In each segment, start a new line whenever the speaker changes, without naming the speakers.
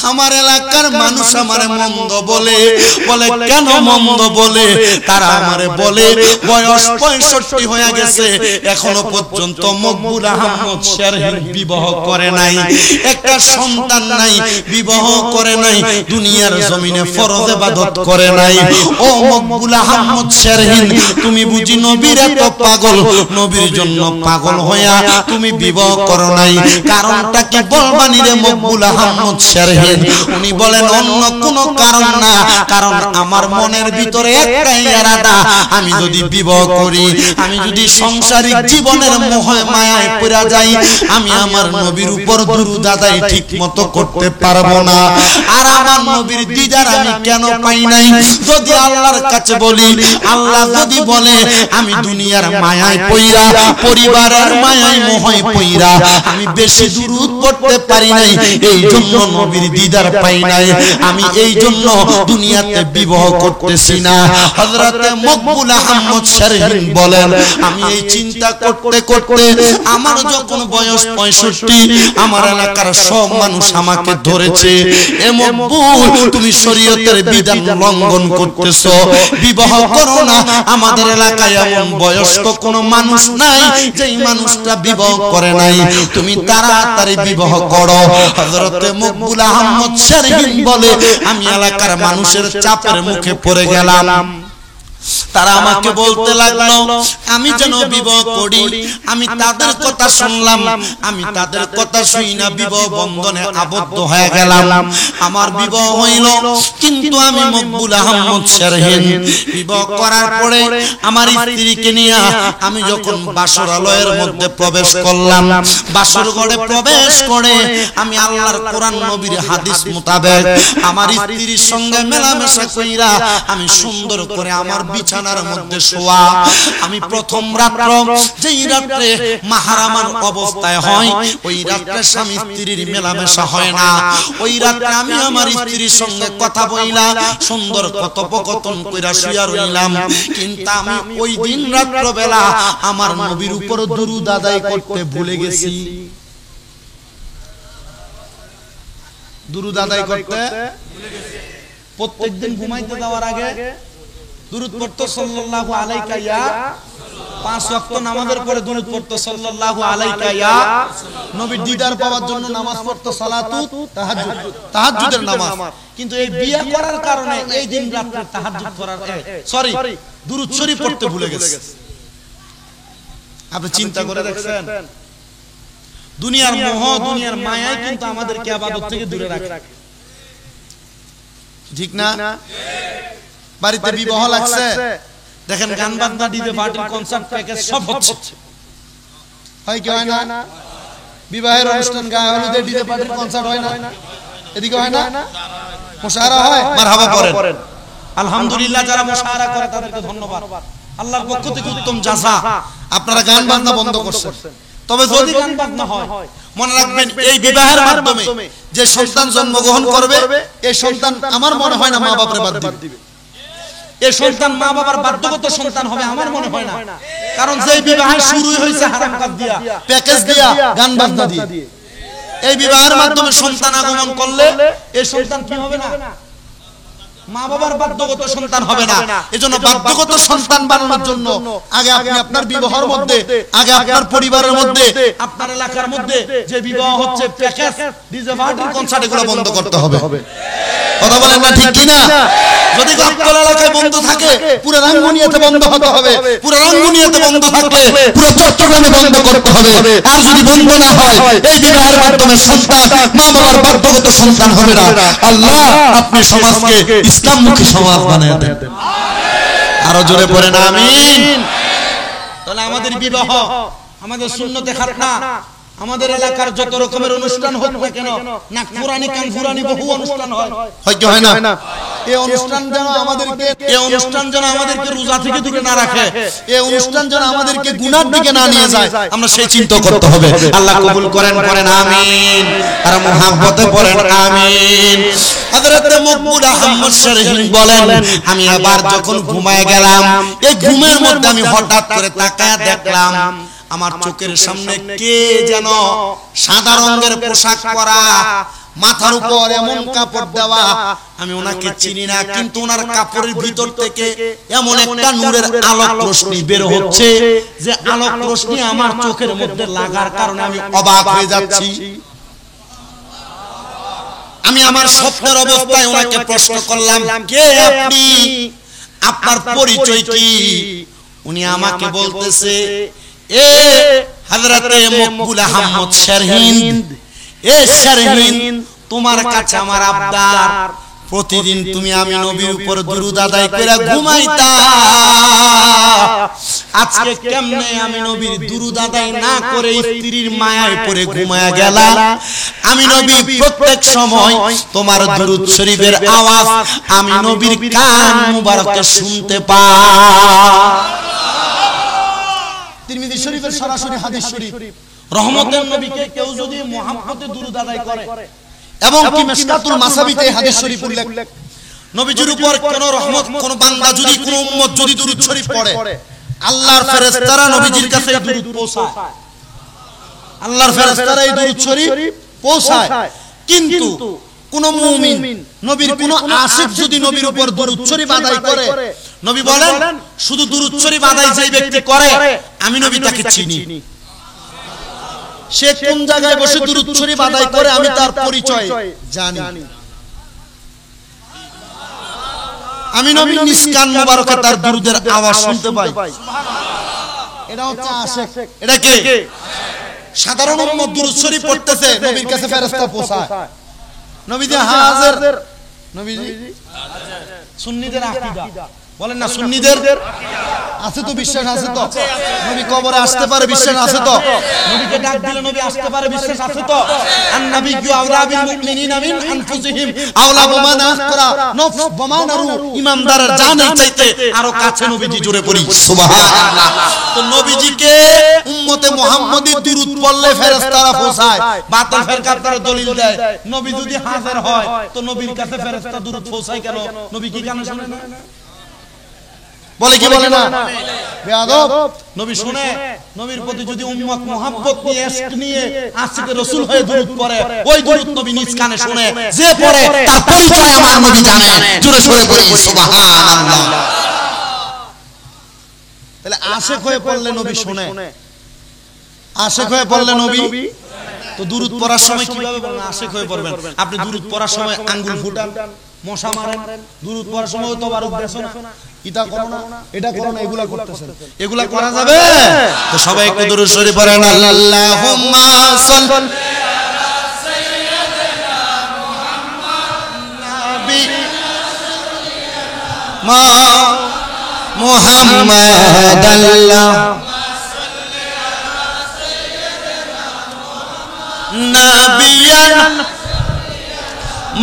আমার এলাকার মানুষ আমারে মন্দ বলে, বলে কেন মন্দ বলে? তারা আমারে বলে বয়স 65 হয়ে গেছে, এখনো পর্যন্ত মকবুল আহমদ শেরহিন বিবাহ করে নাই, একটা সন্তান নাই, বিবাহ করে নাই, দুনিয়ার জমিনে ফরজ ইবাদত করে নাই। ও মকবুল আহমদ শেরহিন, তুমি বুঝি নবীর এত পাগল, নবীর জন্য পাগল হইয়া তুমি বিবাহ করো নাই, কারণটা কি বলবানি রে মকবুল আহমদ শেরহিন? উনি বলেন অন্য কোনো কারণ না, কারণ আমার মনের ভিতরে একটাই ইরাদা, আমি যদি বিবাহ করি, আমি যদি সাংসারিক জীবনের মোহে মায়ায় পড়ে যাই, আমি আমার নবীর উপর দুরূদ আদায় ঠিক মতো করতে পারবো না। আর আমার নবীর দিদার আমি কেন পাই নাই? যদি আল্লাহর কাছে বলি, আল্লাহ যদি বলে আমি দুনিয়ার মায়ায় পইরা, পরিবারের মায়ায় মোহে পইরা আমি বেশি দুরূদ পড়তে পারি নাই, এই জন্য নবীর দিদার পাই নাই, আমি এই জন্য দুনিয়াতে বিবাহ করতেছি না। হযরতে মকবুল আহমদ শেরহিন বলেন, আমি এই চিন্তা করতে করতে আমার যখন বয়স 65, আমার এলাকার সব মানুষ আমাকে ধরেছে, এ মকবুল তুমি শরীয়তের বিধান লঙ্ঘন করতেছো, বিবাহ করো না। আমাদের এলাকায় এমন বয়স্ক কোনো মানুষ নাই যেই মানুষটা বিবাহ করে নাই, তুমি তাড়াতাড়ি বিবাহ করো। হযরতে মকবুল আহমদ শেরহিন বলে, আমি এলাকার মানুষের চাপের মুখে পড়ে গেলাম। তারা আমাকে বলতে লাগলো আমি যেন বিবাহ করি, আমি তাদের কথা শুনলাম, আমি তাদের কথা শুই না বিবাহ বন্ধনে আবদ্ধ হয়ে গেলাম। আমার বিবাহ হইল, কিন্তু আমি মকবুল আহমদ শেরহিন বিবাহ করার পরে আমার স্ত্রীকে নিয়ে আমি যখন বাসরালয়ের মধ্যে প্রবেশ করলাম, বাসর ঘরে প্রবেশ করে আমি আল্লাহর কোরআন নবীর হাদিস মোতাবেক আমার স্ত্রীর সঙ্গে মেলামেশা কইরা আমি সুন্দর করে আমার বিছানার মধ্যে শোয়া। আমি প্রথম রাত্র, যেই রাত্রে মাহরামান অবস্থায় হয়, ওই রাত্রে স্বামী স্ত্রীর মেলামেশা হয় না, ওই রাত্রে আমি আমার স্ত্রীর সঙ্গে কথা বইলা সুন্দর কথোপকথন কইরা শুয়া রইলাম। কিন্তু আমি ওই দিন রাত্র বেলা আমার নবীর উপর দুরূদ আদায় করতে ভুলে গেছি। দুরূদ আদায় করতে প্রত্যেকদিন ঘুমাইতে যাওয়ার আগে দুরূদ পড়তো সাল্লাল্লাহু আলাইকা ইয়া, 5 ওয়াক্ত নামাজের পরে দুরূদ পড়তো সাল্লাল্লাহু আলাইকা ইয়া, নবীর দিদার পাওয়ার জন্য নামাজ পড়তো সালাতু তাহাজ্জুদ, তাহাজ্জুদের নামাজ। কিন্তু এই বিয়ে করার কারণে এই দিন রাতে তাহাজ্জুদ করার দুরূদ শরীফ পড়তে ভুলে গেছে। আপনি চিন্তা করে দেখছেন, দুনিয়ার মোহ, দুনিয়ার মায়ায় কিন্তু আমাদেরকে ইবাদত থেকে দূরে রাখে, ঠিক না? বাড়িতে বিবাহ লাগছে, দেখেন গান বাজনা, ডিজে পার্টি, কনসার্ট, প্যাকেজ সব হচ্ছে, হয় কি হয় না? বিবাহের অনুষ্ঠান, গায়ে হলুদে ডিজে পার্টি, কনসার্ট হয় না? এদিকে হয় না? মুশাহারা হয়, মারহাবা করেন। আলহামদুলিল্লাহ, যারা মুশাহারা করে তাদেরকে ধন্যবাদ, আল্লাহর পক্ষ থেকে উত্তম জাযা। আপনারা গান বাজনা বন্ধ করছেন, তবে যদি গান বাজনা হয় মনে রাখবেন, এই বিবাহের মাধ্যমে যে সন্তান জন্মগ্রহণ করবে, এই সন্তান আমার মনে হয় না মা বাপরে বাদ দিবে, এই সন্তান মা বাবার বাধ্যগত সন্তান হবে আমার মনে হয় না। কারণ যে বিবাহ শুরু হয়েছে হারাম কাজ দিয়া, প্যাকেজ দিয়া, গান বাজনা দিয়ে, এই বিবাহের মাধ্যমে সন্তান আগমন করলে এই সন্তান কি হবে না? মা বাবার বাধ্যগত সন্তান হবে না। এজন্য বাধ্যগত সন্তান বানানোর জন্য আগে আপনি আপনার বিবাহের মধ্যে, আগে আপনার পরিবারের মধ্যে, আপনার এলাকার মধ্যে যে বিবাহ হচ্ছে, প্যাকেজ, ডিজে পার্টি, কনসার্ট, এগুলো বন্ধ করতে হবে। কথা বলেন না, ঠিক কি না? যদি আপনার এলাকায় বন্ধ থাকে, পুরো রাঙ্গুনিয়াতে বন্ধ হতে হবে, পুরো রাঙ্গুনিয়াতে বন্ধ থাকলে পুরো চট্টগ্রামে বন্ধ করতে হবে। আর যদি বন্ধ না হয়, এই বিবাহের মাধ্যমে সন্তান মা বাবার বাধ্যগত সন্তান হবে না। আল্লাহ আপনি সমাজকে ইসলামমুখী সমাজ বানিয়ে দেন। আরো জোরে পড়েন আমিন। তাহলে আমাদের বিবাহ, আমাদের সুন্নতে খাতনা, আমাদের এলাকার যত রকমের অনুষ্ঠান হোক না কেন, না কুরআনি কান কুরআনি বহু অনুষ্ঠান হয়, হয় কি হয় না? এই অনুষ্ঠান যেন আমাদেরকে রোজা থেকে দূরে না রাখে, এই অনুষ্ঠান যেন আমাদেরকে গুনার দিকে না নিয়ে যায়, আমরা সেই চিন্তা করতে হবে। আল্লাহ কবুল করেন, পড়েন আমিন, আর মুহাব্বতে পড়েন আমিন। হযরতে মকবুল আহমদ শেরহিন বলেন, আমি আবার যখন ঘুমায় গেলাম, এই ঘুমের মধ্যে আমি হঠাৎ করে তাকায় দেখলাম আমার চোখের সামনে কে যেন সাদা রঙের পোশাক পরা মাথার উপর এমন কাপড় দেওয়া, আমি ওনাকে চিনি না, কিন্তু ওনার কাপড়ের ভিতর থেকে এমন একটা নূরের আলোক রশ্মি বের হচ্ছে যে আলোক রশ্মি আমার চোখের মধ্যে লাগার কারণে আমি অবাক হয়ে যাচ্ছি। আমি আমার স্বপ্নের অবস্থায় ওনাকে প্রশ্ন করলাম, কে আপনি, আপনার পরিচয় কি? উনি আমাকে বলতেছে, এ হযরতে মকবুল আহমদ শারহিন্দ, এ শারহিন্দ, তোমার কাছে আমার আবদার, প্রতিদিন তুমি আমি নবীর উপর দুরূদ আদায় করে ঘুমাইতা, আজকে কেমনে আমি নবীর দুরূদ আদায় না করে স্ত্রীর মায়ায় পড়ে ঘুমায়া গেলা? আমি নবী প্রত্যেক সময় তোমার দুরূদ শরীফের আওয়াজ আমি নবীর কান মুবারকে শুনতে পাই। তিরমিজি শরীফের সরাসরি হাদিস শরীফ, রহমতের নবীকে কেউ যদি মুহাম্মদে দুরূদ আদায় করে, এবং কি মিশকাতুল মাসাবিতে হাদিস শরীফ উল্লেখ, নবীজির উপর কোন রহমত, কোন বান্দা যদি, কোন উম্মত যদি দুরূদ শরীফ পড়ে, আল্লাহর ফেরেশতারা নবীজির কাছে দুরূদ পৌঁছায়, আল্লাহর ফেরেশতারা এই দুরূদ শরীফ পৌঁছায়। কিন্তু কোন মুমিন, নবীর কোন আশিক যদি নবীর উপর দুরূদ শরীফ আদায় করে, নবী বলেন শুধু দুরূদ শরীফ আদায় যে ব্যক্তি করে আমি নবী তাকে চিনি, সে কোন জায়গায় বসে দুরূদ শরীফ আদায় করে আমি তার পরিচয় জানি, আমি নবীর নিষ্কান মুবারকে তার দুরূদের আওয়াজ শুনতে পাই। এটা হচ্ছে আশিক। এটা কে? সাধারণ উম্মত দুরূদ শরীফ পড়তেছে, নবীর কাছে ফেরেশতা পৌঁছায়, নবীজি হাজির, নবীজি সুন্নিদের আকীদা, বলেন না সুন্নিদের আছে তো, বিশ্বাস আছে তো, নবী কবরে আসতে পারে, বিশ্বাস আছে তো, নবীকে ডাক দিলে নবী আসতে পারে, বিশ্বাস আছে তো, আন নাবিয়্যু আওলা বিল মুমিনিনা মিন আনফুসিহিম আওলা বিমান আখরা নফস বিমানারু, ইমানদারের জানের চাইতে আরো কাছে নবীজি, জোরে পড়ি সুবহানাল্লাহ। তো নবীজিকে উম্মতে মুহাম্মদী দুরূদ পড়লে ফেরেশতারা পৌঁছায়, বাতিল ফেরকার দলিল দেয় নবী যদি হাজির হয় তো নবীর কাছে ফেরেশতা দুরূদ পৌঁছায় কেন? নবী কি কানে শুনে না? বলে কি বলে না? বেয়াদব। নবী শুনে, নবীর প্রতি যদি উম্মত মুহাব্বত নিয়ে, ইশক নিয়ে আশিকে রাসূল হয়ে দুরূদ পড়ে, ওই দুরূদ নবী নিজ কানে শুনে, যে পড়ে তার পরিচয় আমার নবী জানে, জোরে সোরে পড়ি সুবহানাল্লাহ। তাহলে আশিক হয়ে পড়লে নবী শুনে, আশিক হয়ে পড়লে নবী, তো দুরূদ পড়ার সময় কিভাবে বলবেন আশিক হয়ে পড়বেন? আপনি দুরূদ পড়ার সময় আঙ্গুল ফুটান, মশা মারেন, দুরূদ পড়ার সময় তো বারুদ দেন না, ইটা করো না, এটা করো না, এগুলা করতেছেন, এগুলা করা যাবে? তো সবাই একটু দুরূদ শরীফ পড়েন, আল্লাহুম্মা সাল্লি আলা সাইয়্যিদিনা মুহাম্মাদ নাবিয়ান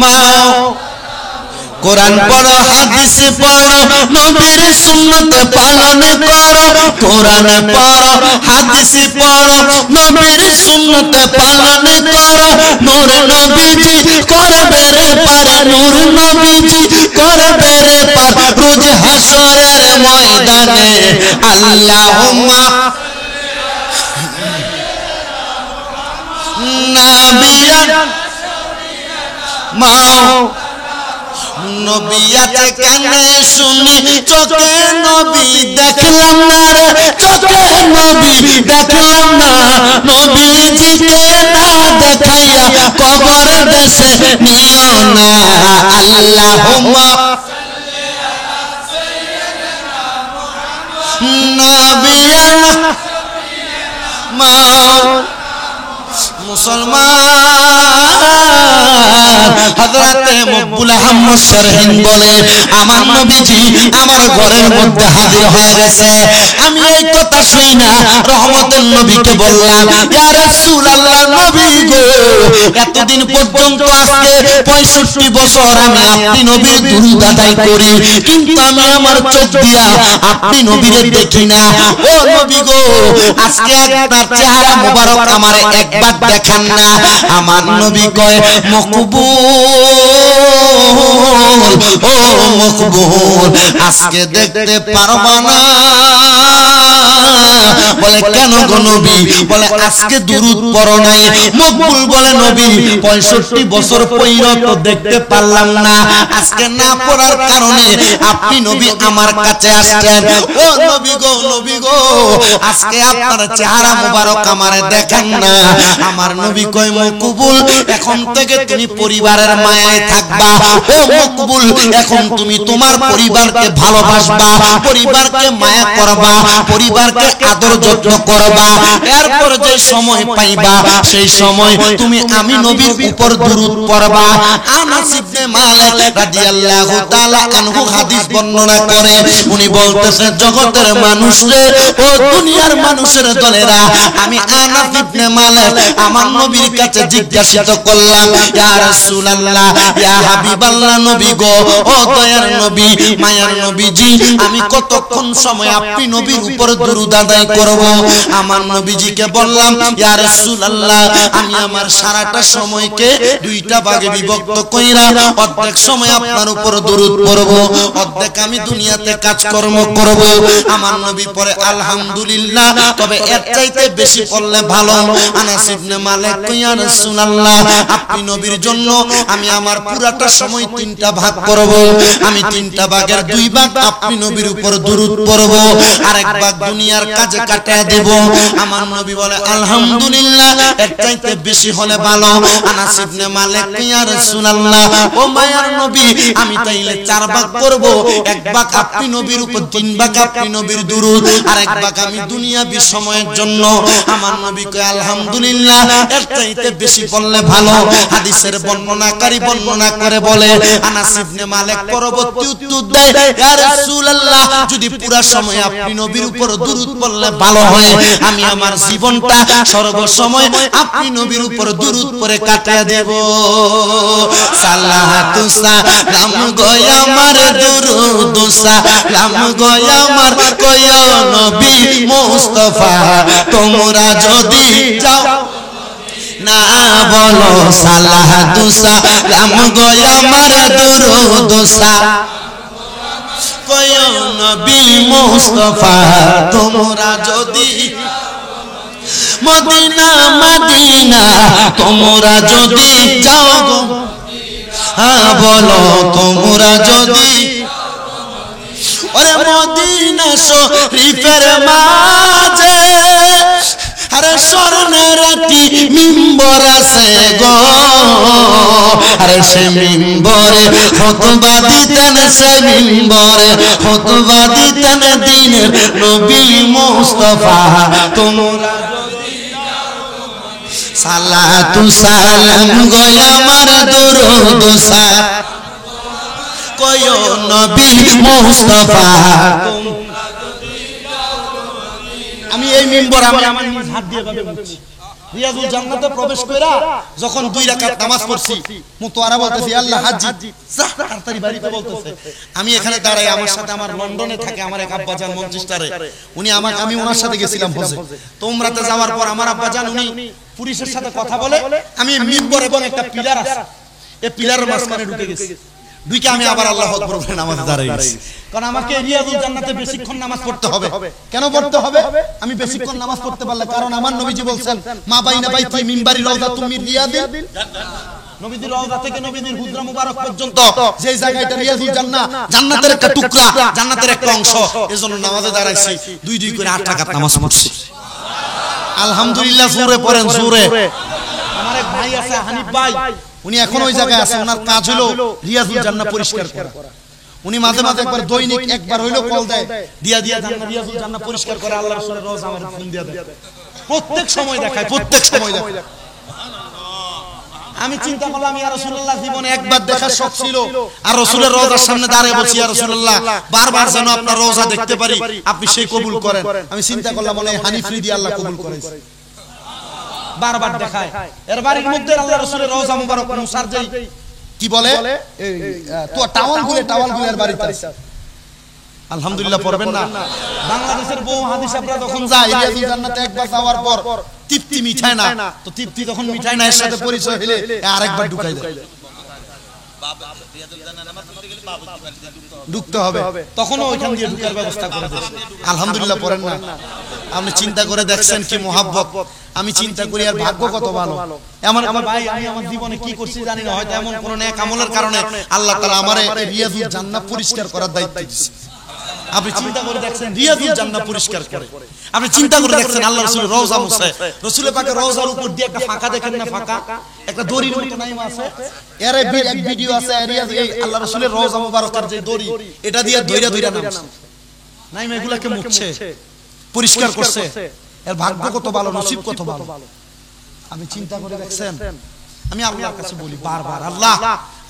মা, কোরআন পড়ো, হাদিস পড়ো, নবীর সুন্নাত পালন করো, কোরআন পড়ো, হাদিস পড়ো, নবীর সুন্নাত পালন করো, নূর নবীজি করবে রে পার, নূর নবীজি করবে রে পার রোজ হাসরের ময়দানে, আল্লাহুম্মা নাবিয়ান মা, নবী আছে কানে শুনি, চোখে নবী দেখলাম না রে, চোখে নবী দেখলাম না, নবীজিকে না দেখাইয়া কবর দেশে নিও না, আল্লাহুম্মা সাল্লি আলা সাইয়্যিদিনা মুহাম্মাদ নাবিয়ান মা। মুসলমান হযরতে মকবুল আহমদ শারহিন বলে, আমার নবীজি আমার ঘরের মধ্যে হাজির হয়ে গেছে, আমি এই কথা শুই না রহমতের নবীকে বললাম, ইয়া রাসূলুল্লাহ, নবী গো, এতদিন পর্যন্ত আজকে 65 বছর আমি আপনি নবীর দুরূদ আদায় করি, কিন্তু আমি আমার চোখ দিয়া আপনি নবীরে দেখি না, ও নবী গো, আজকে আপনার চেহারা মোবারক আমার একবার দেখান না। আমার নবী কয়, মকবুল, ও মকবুল, আজকে দেখতে পারবা না, বলে কেন গো নবী? বলে আজকে দুরূদ পড়ো নাই। মকবুল বলে নবী 65 বছর পইরা তো দেখতে পারলাম না, আজকে না পড়ার কারণে আপনি নবী আমার কাছে আসছেন। ও নবী গো, নবী গো, আজকে আপনার চেহারা মোবারক আমারে দেখেন না। আমার নবী কয় মকবুল এখন থেকে তুমি পরিবারের মায়ায় থাকবা। ও মকবুল এখন তুমি তোমার পরিবারকে ভালোবাসবা, পরিবারকে মায়া করবা, পরিবারকে আদর যত্ন করবা। এরপর যে সময় পাইবা সেই সময় তুমি আমি নবীর উপর দুরূদ পড়বা। আনাস ইবনে মালিক রাদিয়াল্লাহু তাআলা আনহু হাদিস বর্ণনা করে, উনি বলতেছে জগতের মানুষ রে, ও দুনিয়ার মানুষের দলেরা, আমি আনাস ইবনে মালিক আমার নবীর কাছে জিজ্ঞাসা করলাম, ইয়া রাসূলুল্লাহ, ইয়া হাবিবাল্লাহ, নবী গো, ও দয়ার নবী, মায়ার নবীজি, আমি কতক্ষণ সময় আপনি নবীর উপর দুরূদ আদায় করব? আমার নবীজিকে বললাম, ইয়া রাসূলুল্লাহ, আমি আমার সারাটা সময়কে দুইটা ভাগে বিভক্ত কইরা অর্ধেক সময় আপনার উপর দুরূদ পড়ব, অর্ধেক আমি দুনিয়াতে কাজকর্ম করব। আমার নবী পড়ে আলহামদুলিল্লাহ, তবে এর চাইতে বেশি পড়লে ভালো। আনাস ইবনে মালিক কই, ইয়া রাসূলুল্লাহ, আপনি নবীর জন্য আমি আমার পুরাটা সময় তিনটা ভাগ করব। আমি তিনটা ভাগের দুই ভাগ আপনি নবীর উপর দুরূদ পড়ব, আরেক ভাগ দুনিয়ার কাজে কাটিয়ে দেব। আমার নবী বলে আলহামদুলিল্লাহ, এর চাইতে বেশি হলে ভালো। আনাস ইবনে মালিক কই, ইয়া রাসূলুল্লাহ, ও মায়ার নবী, আমি তাইলে চার ভাগ করব, এক ভাগ আপনি নবীর উপর, তিন ভাগ আপনি নবীর দুরূদ, আরেক ভাগ আমি দুনিয়াবি সময়ের জন্য। আমার নবী কয় আলহামদুলিল্লাহ, এর চাইতে বেশি বললে ভালো। হাদিসের বর্ণনাকারী বর্ণনা করে বলে, আনাস ইবনে মালিক পরবর্তী উত্তর দেয়, ইয়া রাসূলুল্লাহ, যদি পুরা সময় আপনি নবীর উপর দুরূদ পড়লে ভালো হয়, আমি আমার জীবনটা সর্বসময় আপনি নবীর উপর দুরূদ পড়ে কাটিয়ে দেব। সালাতু সালাম গো আমার দুরূদ সালাম গো আমার কয় নবী মুস্তাফা, তোমরা যদি যাও না বলো সালাতু সালাম গো আমার দুরূদ সালাম কয় নবী মুস্তাফা, তোমরা যদি মদিনা মদিনা তোমরা যদি যাও গো, হ্যাঁ বলো তোমরা যদি, ওরে মদিনা শরীফের মাঝে আরে স্বর্ণের একটি মিম্বর আছে গো, আরে সে মিম্বরে খুতবা দিতেন, সে মিম্বরে খুতবা দিতেন দিনের নবী মুস্তাফা, তোমরা সালাতু সালাম গো আমার দুরূদ সালাম কয় নবী মুস্তাফা। আমি এই মিম্বর আমি আমার নিজ হাত দিয়ে ভাবে বলছি, রিয়াজুল জান্নাতে প্রবেশ কইরা যখন 2 রাকাত নামাজ পড়ছি, মুতওয়ারা বলতেছি আল্লাহ হাজি তাড়াতাড়ি বাড়িতে বলতেছে, আমি এখানে দাঁড়াই, আমার সাথে আমার লন্ডনে থাকে আমার এক আব্বাজান মঞ্চেস্টারে, উনি আমি ওনার সাথে গেছিলাম হজে। তো উমরাতে যাওয়ার পর আমার আব্বাজান উনি পুলিশের সাথে কথা বলে, আমি মিম্বর এবং একটা পিলার আছে, এই পিলারের মাঝখানে ঢুকে গেছি। দুইকে আমি আবার আল্লাহু আকবার বলে নামাজে দাঁড়াই গেছি, কারণ আমাকে রিয়াজুল জান্নাতে বেশিক্ষণ নামাজ পড়তে হবে। কেন পড়তে হবে? আমি বেশিক্ষণ নামাজ পড়তে পারলে, কারণ আমার নবীজি বলছেন মা বাইনা বাইতি মিম্বারি রাউদাতুম মিন রিয়াদিল নবীজির রওজা থেকে নবীজির হুজরা মুবারক পর্যন্ত যে জায়গাটা রিয়াজুল জান্নাহ, জান্নাতের একটা টুকরা, জান্নাতের একটা অংশ, এজন্য নামাজে দাঁড়াইছি, 2 করে 8 রাকাত নামাজ পড়ছি। আলহামদুলিল্লাহ, জোরে পড়েন জোরে। আমার এক ভাই আছে হানিফ ভাই, উনি এখন ওই জায়গায় আছে, ওনার কাজ হলো রিয়াজুল জান্নাহ পরিষ্কার করা। উনি মাঝে মাঝে একবার দৈনিক একবার হইলো কল দেয়, দিয়া জান্নাহ রিয়াজুল জান্নাহ পরিষ্কার করে, আল্লাহর রাসূলের রওজা আমার ফোন দিয়া দেয়, প্রত্যেক সময় দেখায়, প্রত্যেক সময় দেখায়। আমি চিন্তা করলাম ইয়া রাসূলুল্লাহ, জীবনে একবার দেখার শখ ছিল, আর রাসূলের রওজার সামনে দাঁড়িয়ে বলছি ইয়া রাসূলুল্লাহ, বারবার যেন আপনার রওজা দেখতে পারি, আপনি সেই কবুল করেন। আমি চিন্তা করলাম মনে হয় হানিফ রিদি আল্লাহ কবুল করেন, বারবার দেখায়। এর বাড়ির মধ্যে আল্লাহর রাসূলের রওজা মুবারক মুসার যেই কি বলে এই তো টাওয়াল গুলে এর বাড়িতে আছে। আলহামদুলিল্লাহ পড়বেন না? বাংলাদেশের বহু হাদিস আপনারা যখন যায় রিয়াজুল জান্নাতে একবার যাওয়ার পর তৃপ্তি মিঠায় না, তো তৃপ্তি তখন মিঠায় না, এর সাথে পরিচয় হলে আরেকবার ঢুকাই দেয়। ঢুকতে হবে, তখনও ওইখান দিয়ে ঢুকার ব্যবস্থা করে দেন। আলহামদুলিল্লাহ পড়েন না? আপনি চিন্তা করে দেখছেন কি মোহাব্বত। আমি চিন্তা করি আর ভাগ্য কত ভালো। এমন আমার ভাই, আমি আমার জীবনে কি করছি জানি না, হয়তো এমন কোন নেক আমলের কারণে আল্লাহ তাআলা আমারে রিয়াজুল জান্নাত পরিষ্কার করার দায়িত্ব দিয়েছে। আপনি চিন্তা করে দেখছেন রিয়াজুল জান্নাত পরিষ্কার করে, আপনি চিন্তা করে দেখছেন আল্লাহ রাসূলের রওজা মুছে, রাসূলের পাকের রওজার উপর দিয়ে একটা ফাঁকা দেখেন না, ফাঁকা একটা দড়ির মতো নাইম আছে, এর এক ভিডিও আছে রিয়াজ, এই আল্লাহ রাসূলের রওজা মুবারকের যে দড়ি, এটা দিয়ে ধইরা ধইরা নামছে, নাইম এগুলাকে মুছছে, পরিষ্কার করছে। এর ভাগ্য কত ভালো, নসিব কত ভালো। আপনি চিন্তা করে দেখছেন? আমি আল্লাহর কাছে বলি বারবার, আল্লাহ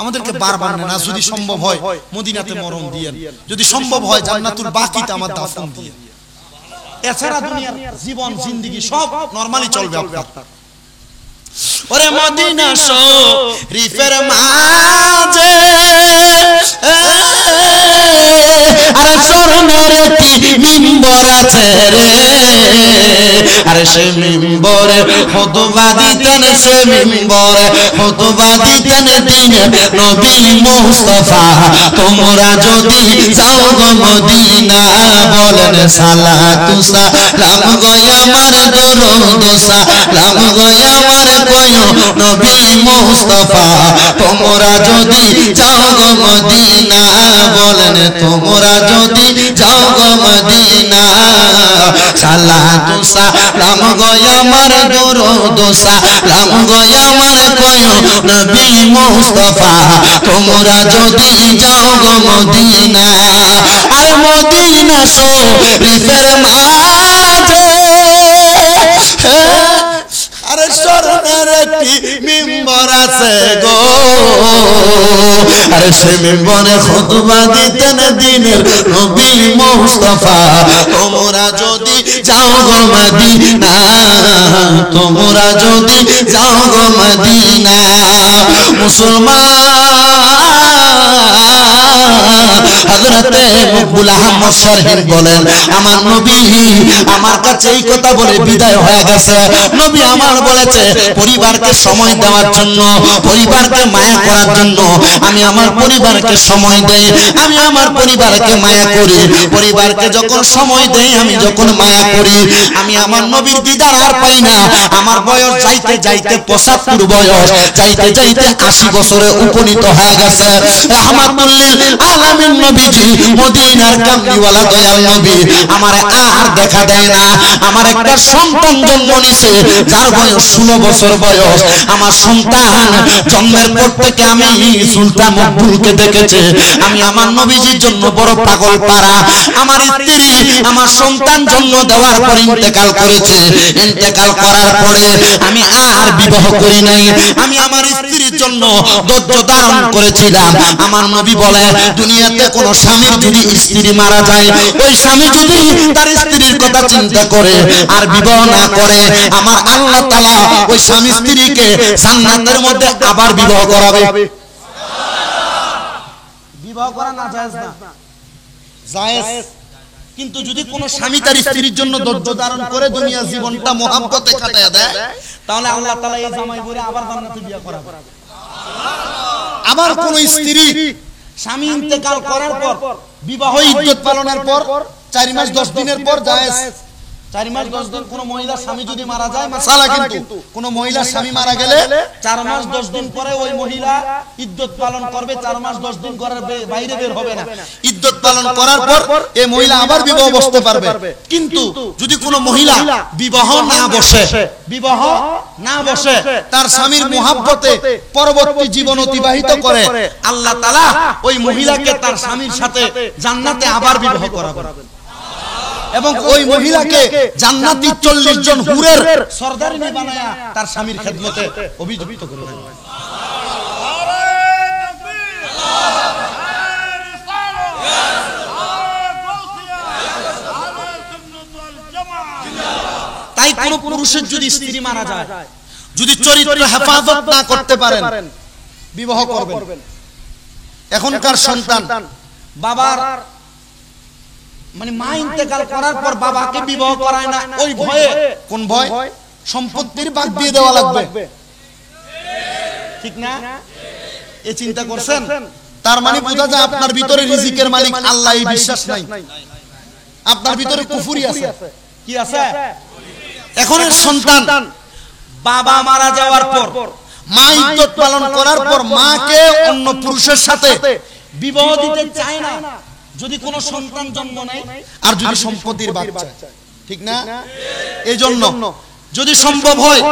আমাদেরকে বারবার না, যদি সম্ভব হয় মদিনাতে মরণ দিয়েন, যদি সম্ভব হয় জান্নাতুল বাকিতে আমার দাফন দিয়েন। এছাড়া দুনিয়ার জীবন জিন্দেগি সব নরমালি চলবে আপনার। ওরে মদিনা শরীফের মাঝে আরে স্বর্ণের একটি মিম্বর আছে রে, আরে সে মিম্বরে খুতবা দিতেন, সে মিম্বরে খুতবা দিতেন দিন নবী মুস্তাফা। তোমরা যদি যাও গো মদিনা, বলেন সালাতু সালাম গো আমার দরুদ সালাম গো আমার কয়ো নবী মুস্তাফা। তোমরা যদি যাও গো মদিনা, বলেন তোমরা যদি যাও গো মদিনা, সালাতু সালাম গো আমার দরুদ সালাম গো আমার কয়ো নবী মুস্তাফা। তোমরা যদি যাও গো মদিনা, আর মদিনা শরীফের মাঝে আরে স্বর্ণের একটি মিম্বর আছে গো, আরে সে মিম্বরে খুতবা দিতেন দিনের নবী মুস্তাফা। তোমরা যদি যাও গো মদিনা, তোমরা যদি যাও গো মদিনা, মুসলমান হযরতে মকবুল আহমদ শরীফ বলেন, আমার নবী আমার কাছে এই কথা বলে বিদায় হয়ে গেছে। নবী আমার বলেছে পরিবারকে সময় দেওয়ার জন্য, পরিবারকে মায়া করার জন্য। আমি আমার পরিবারকে সময় দেই, আমি আমার পরিবারকে মায়া করি। পরিবারকে যখন সময় দেই, আমি যখন মায়া করি, আমি আমার নবীর দিদার আর পাই না। আমার বয়স যাইতে যাইতে ৭৫ বয়স, যাইতে যাইতে ৮০ বছরে উপনীত হয়ে গেছে। রাহমাতুল লিল আলামিন নবীজি, মদিনার কামলিওয়ালা দয়াল নবী আমার আর দেখা দেয় না। আমার একটা সন্তান জন্ম নিছে, যার বয়স 16 বছর বয়স। আমার সন্তান জন্মের পর থেকে আমি সুলতান মকবুলকে দেখেছি। আমি আমার নবীজির জন্য বড় পাগল পারা। আমার স্ত্রী আমার সন্তান জন্ম দেওয়ার পর ইন্তেকাল করেছে। ইন্তেকাল করার পরে আমি আর বিবাহ করি নাই। আমি আমার স্ত্রীর জন্য ধৈর্য ধারণ করেছিলাম। আমার নবী বলে, দুনিয়াতে কোন স্বামীর যদি স্ত্রী মারা যায়, ওই স্বামী যদি তার স্ত্রীর কথা চিন্তা করে আর বিবাহ না করে, আমার আল্লাহ তাআলা ওই স্বামী স্ত্রীকে জান্নাতের মধ্যে আবার বিবাহ করাবে। বিবাহ করা না জায়েজ না? জায়েজ। কিন্তু যদি কোন স্বামী তার স্ত্রীর জন্য ধৈর্য ধারণ করে দুনিয়া জীবনটা মোহাব্বতে কাটায় দেয়, তাহলে আল্লাহ তাআলা এই জামাই বলে আবার জান্নাতে বিয়ে করাবে। আবার কোন স্ত্রী স্বামী ইন্তেকাল করার পর বিবাহ ইদ্যত পালনের পর ৪ মাস ১০ দিনের পর জায়েজ। ৪ মাস ১০ দিন কোন মহিলার স্বামী যদি মারা যায়, মাসালা কিন্তু কোন মহিলার স্বামী মারা গেলে ৪ মাস ১০ দিন পরে ওই মহিলা ইদ্যত পালন করবে। ৪ মাস ১০ দিন ঘরের বাইরে বের হবে না। ইদ্যত পালন করার পর এই মহিলা আবার বিবাহ বসতে পারবে। কিন্তু যদি কোন মহিলা বিবাহ না বসে, বিবাহ না বসে তার স্বামীর মুহাব্বতে পরবর্তী জীবন অতিবাহিত করে, আল্লাহ তাআলা ওই মহিলাকে তার স্বামীর সাথে জান্নাতে আবার বিবাহ করাবেন এবং ওই মহিলাকে জান্নাতি ৪০ জন হুরের সরদারিনী বানায়া তার স্বামীর খেদমতে অভিযুক্ত করে রাখবেন। তাই কোন পুরুষের যদি স্ত্রী মারা যায়, যদি চরিত্র হেফাজত না করতে পারেন, বিবাহ করবেন। এখনকার সন্তান বাবার মানে মা ইন্তেকাল করার পর বাবাকে বিবাহ করায় না, ওই ভয়ে। কোন ভয়? সম্পত্তির ভাগ দিয়ে দেওয়া লাগবে, ঠিক না? এই চিন্তা করছেন? তার মানে বোঝা যায় আপনার ভিতরে রিজিকের মালিক আল্লাহ এই বিশ্বাস নাই, আপনার ভিতরে কুফরি আছে। কি আছে? এখন সন্তান বাবা মারা যাওয়ার পর মা ইজ্জত পালন করার পর মাকে অন্য পুরুষের সাথে বিবাহ দিতে চায় না যদি কোনো সন্তান জন্ম নেয়, আর যদি সম্পত্তির বাচ্চা, ঠিক না? এই জন্য যদি সম্ভব হয়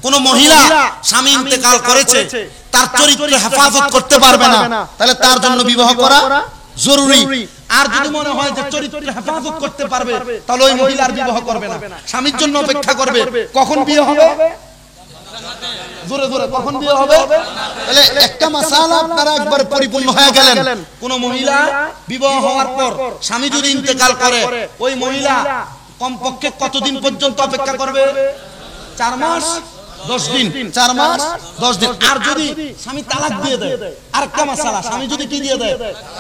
কোন মহিলা স্বামী ইন্তেকাল করেছে, তার চরিত্র হেফাজত করতে পারবে না, তাহলে তার জন্য বিবাহ করা জরুরি। আর যদি মনে হয় যে চরিত্র হেফাজত করতে পারবে, তাহলে ওই মহিলার বিবাহ করবে না, স্বামীর জন্য অপেক্ষা করবে। কখন বিয়ে হবে? জোরে জোরে কখন বিয়ে হবে? তাহলে একটা মাসালা আপনারা একবার পরিপূর্ণ হয়ে গেলেন। কোন মহিলা বিবাহ হওয়ার পর স্বামী যদি ইন্তেকাল করে, ওই মহিলা কমপক্ষে কতদিন পর্যন্ত অপেক্ষা করবে? 4 মাস 10 দিন। 4 মাস 10 দিন। আর যদি স্বামী তালাক দিয়ে দেয়, আরেকটা মাসালা, স্বামী যদি কি দিয়ে দেয়?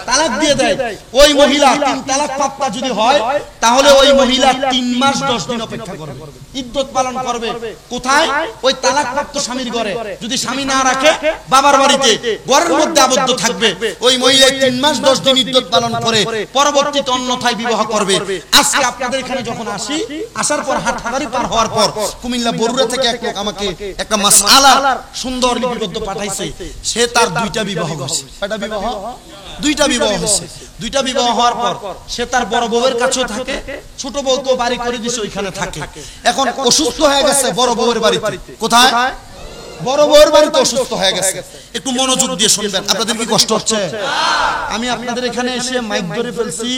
তালাক দিয়ে দেয়, ওই মহিলা 3 তালাক প্রাপ্তা যদি হয়, তাহলে ওই মহিলা 3 মাস 10 দিন অপেক্ষা করবে, ইদ্যত পালন করবে। কোথায়? ওই তালাক প্রাপ্ত স্বামীর ঘরে। যদি স্বামী না রাখে, বাবার বাড়িতে ঘরের মধ্যে আবদ্ধ থাকবে। ওই মহিলা 3 মাস 10 দিন ইদ্যত পালন করে পরবর্তীতে অন্যথায় বিবাহ করবে। আজকে আপনাদের এখানে যখন আসি, আসার পর হাটহাজারী পার হওয়ার পর কুমিল্লা বরুড়া থেকে এক লোক আমাকে একটা মাসআলার সুন্দর লিপিবদ্ধ পাঠাইছে। সে তার 2টা বিবাহ হয়েছে। কয়টা বিবাহ? 2টা বিবাহ হয়েছে। 2টা বিবাহ হওয়ার পর সে তার বড় বউয়ের কাছেও থাকে, ছোট বউ তো বাড়ি করে দিছে, ওইখানে থাকে। এখন অসুস্থ হয়ে গেছে বড় বউয়ের বাড়িতে। কোথায়? বড় বউয়ের বাড়িতে অসুস্থ হয়ে গেছে। একটু মনোযোগ দিয়ে শুনবেন, আপনাদের কি কষ্ট হচ্ছে? আমি আপনাদের এখানে এসে মাইক ধরে ফেলছি,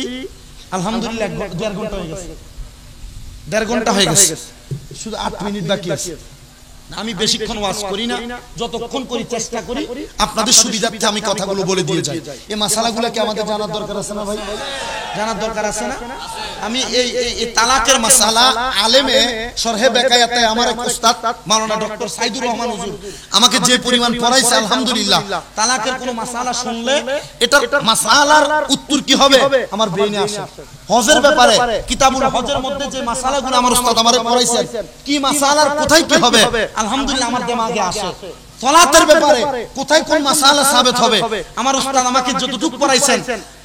আলহামদুলিল্লাহ 1.5 ঘন্টা হয়ে গেছে। 1.5 ঘন্টা হয়ে গেছে, শুধু 8 মিনিট বাকি আছে। আমি বেশিক্ষণ ওয়াজ করি না, যতক্ষণ করি চেষ্টা করি আপনাদের সুবিধার্থে আমি কথাগুলো বলে দিয়ে যাই। এই মাসালাগুলো কি আমাদের জানার দরকার আছে না ভাই? জানার দরকার আছে না? আমি এই তালাকের মাসালা আলেমে শরহে বেকায়াতে আমার এক উস্তাদ মাওলানা ডক্টর সাইদুর রহমান হুজুর আমাকে যে পরিমাণ পড়াইছে, আলহামদুলিল্লাহ, তালাকের কোন মাসালা শুনলে এটার মাসালার উত্তর কি হবে আমার ব্রেইনে আসে। হজের ব্যাপারে কিতাবুল হজের মধ্যে যে মাসালাগুলো আমার উস্তাদ আমারে পড়াইছেন, কি মাসালার কোথায় কি হবে, আলহামদুলিল্লাহ আমার দিমাগে আসে। সালাতের ব্যাপারে কোথায় কোন মাসালা সাবিত হবে, আমার উস্তাদ আমাকে যতটুকু পড়াইছেন,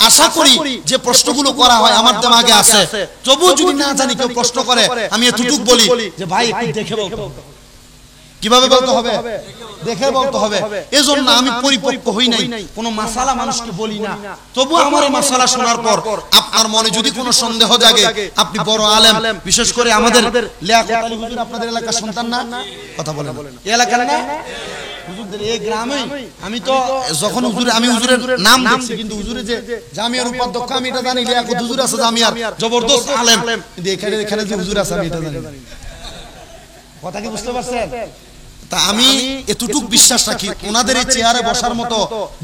আশা করি যে প্রশ্নগুলো করা হয় আমার দিমাগে আসে। তবু যদি না জানি কেউ প্রশ্ন করে, আমি এতটুকু বলি যে ভাই একটু দেখে বলতে হবে। কিভাবে বলতে হবে? দেখে বলতে হবে। এজন্য আমি পরিপক্ক হই নাই, কোন মাসালা মানুষকে বলি না। তবু আমার এই মাসালা শোনার পর আপনার মনে যদি কোনো সন্দেহ জাগে, আপনি বড় আলেম, বিশেষ করে আমাদের লিয়াকত আলী হুজুর আপনাদের এলাকার সন্তান না? কথা বলেন, এই এলাকার না? হুজুরদের এই গ্রামে আমি তো যখন আমি হুজুরের নাম দেখছি, কিন্তু হুজুরের যে জামিয়ার উপাধ্যক্ষ আমি এটা জানি, লিয়াকত হুজুর আছে জামিয়ার, জবরদস্ত আলেম, কিন্তু এখানে যে হুজুর আছে আমি এটা জানি। কথা কি বুঝতে পারছেন? তা আমি এতটুকু বিশ্বাস রাখি, ওনাদের এই চেয়ারে বসার মতো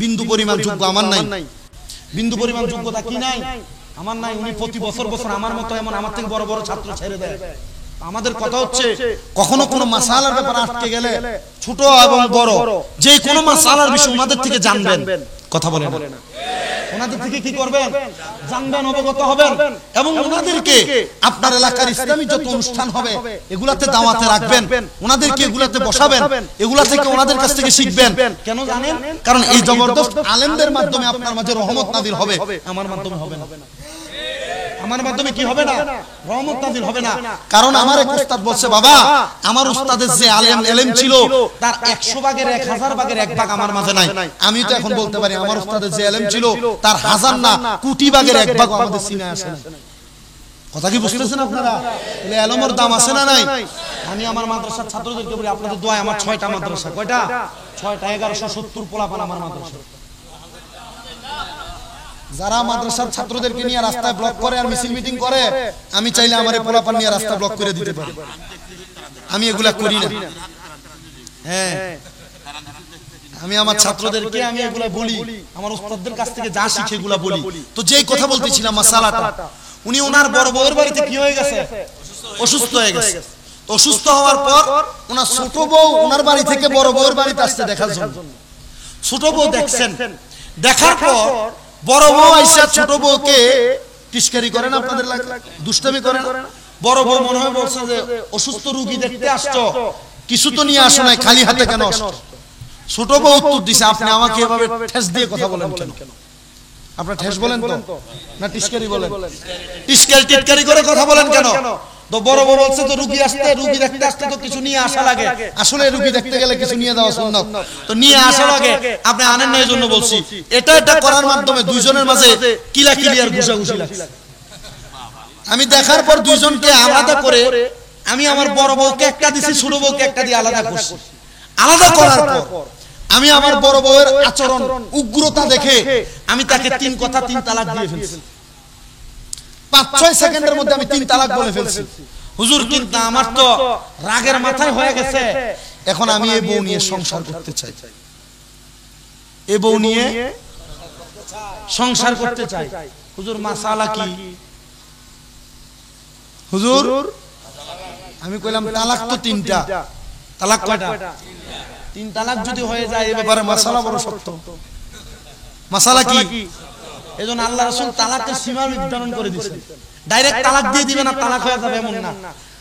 বিন্দু পরিমাণ যোগ্য আমার নাই। বিন্দু পরিমাণ যোগ্যতা কি নাই? আমার নাই। উনি প্রতি বছর আমার মতো এমন আমার থেকে বড় বড় ছাত্র ছেড়ে দেয়। আমাদের কথা হচ্ছে, কখনো কোনো মাসালার ব্যাপারে আটকে গেলে ছোট এবং বড় যে কোনো মাসালার বিষয় ওনাদের থেকে জানবেন। কথা বলেন, ওনাদের থেকে কি করবেন? জানবেন, অবগত হবেন, এবং ওনাদেরকে আপনার এলাকার ইসলামী যত অনুষ্ঠান হবে এগুলাতে দাওয়াতে রাখবেন, ওনাদেরকে এগুলাতে বসাবেন, এগুলা থেকে ওনাদের কাছ থেকে শিখবেন। কেন জানেন? কারণ এই জবরদস্ত আলেমদের মাধ্যমে আপনার মাঝে রহমত নাযিল হবে, আমার মাধ্যমে হবে না। আমার মাধ্যমে কি হবে না? রহমত নাযিল হবে না। কারণ আমার এক উস্তাদ বলছে, বাবা আমার উস্তাদের যে আলেম ছিল তার 100 ভাগের 1000 ভাগের 1 ভাগ আমার মাঝে নাই। আমি তো এখন বলতে পারি আমার উস্তাদের যে আলেম ছিল তার 1000 না কোটি ভাগের 1 ভাগ আমাদের সিনায় আসে না। কথা কি বুঝতেছেন আপনারা? তাহলে আলেমের দাম আছে না নাই? আমি আমার মাদ্রাসার ছাত্রদেরকে বলি, আপনাদের দোয়ায় আমার 6টা মাদ্রাসা। কয়টা? 6টা। 1170 পোলাপান আমার মাদ্রাসা। যারা মাদ্রাসার ছাত্রদেরকে নিয়ে রাস্তায় ব্লক করে আর মিছিল মিটিং করে, আমি চাইলে আমার পোলাপান নিয়ে রাস্তা ব্লক করে দিতে পারি। আমি এগুলা করি না। হ্যাঁ, আমি আমার ছাত্রদেরকে আমি এগুলা বলি, আমার উস্তাদদের কাছ থেকে যা শিখে এগুলা বলি। তো যেই কথা বলতেছিলাম মাসালাটা, উনি ওনার বড় বউয়ের বাড়িতে কি হয়ে গেছে? অসুস্থ হয়ে গেছে। তো অসুস্থ হওয়ার পর ওনার ছোট বউ ওনার বাড়ি থেকে বড় বউয়ের বাড়িতে আসতে দেখার জন্য। ছোট বউ দেখছেন, দেখার পর বড় বউ আইসা ছোট বউকে টিস্কারি করেন, আপনাদের দুষ্টামি করেন। বড় বউ মনে হয় বলছে যে অসুস্থ রোগী দেখতে আসছো, কিছু তো নিয়ে আসো নাই, খালি হাতে কেন আসছো? ছোট বউ উত্তর দিছে, আপনি আমাকে এভাবে ঠেস দিয়ে কথা বলেন কেন? আপনারা ঠেস বলেন তো না টিস্কারি বলেন? টিটকারি করে কথা বলেন কেন? তো বড় বড় বলছে তো রুগী দেখতে আসতে তো কিছু নিয়ে আসা লাগে। আসলে রুগী দেখতে গেলে কিছু নিয়ে যাওয়া সুন্নাত, তো নিয়ে আসা লাগে। আপনি আনেন না, এই জন্য বলছি। এটা করার মাধ্যমে দুইজনের মাঝে কিলাকিলি আর ঘুষাঘুষি লাগছে। আমি দেখার পর দুইজনকে আলাদা করে আমি আমার বড় বউকে একটা দিছি, ছোট বউকে একটা দিয়ে আলাদা করছি। আলাদা করার পর আমি আমার বড় বউয়ের আচরণ উগ্রতা দেখে আমি তাকে 3 কথা 3 তালাক দিয়ে ফেলছি। 5-6 সেকেন্ডের মধ্যে আমি 3 তালাক বলে ফেলছি। হুজুর, কিন্তু আমার তো রাগের মাথায় হয়ে গেছে। এখন আমি এই বউ নিয়ে সংসার করতে চাই, এই বউ নিয়ে সংসার করতে চাই। হুজুর, মাসালা কি? হুজুর, আমি কইলাম তালাক তো 3টা। তালাক কয়টা? 3 তালাক যদি হয়ে যায় এই ব্যাপারে মাসালা বড় শক্ত। মাসালা কি? এজন্য আল্লাহ রাসূল তালাকের সীমা নির্ধারণ করে দিয়েছেন। ডাইরেক্ট তালাক দিয়ে দিবে না, তালাক হয়ে যাবে এমন না।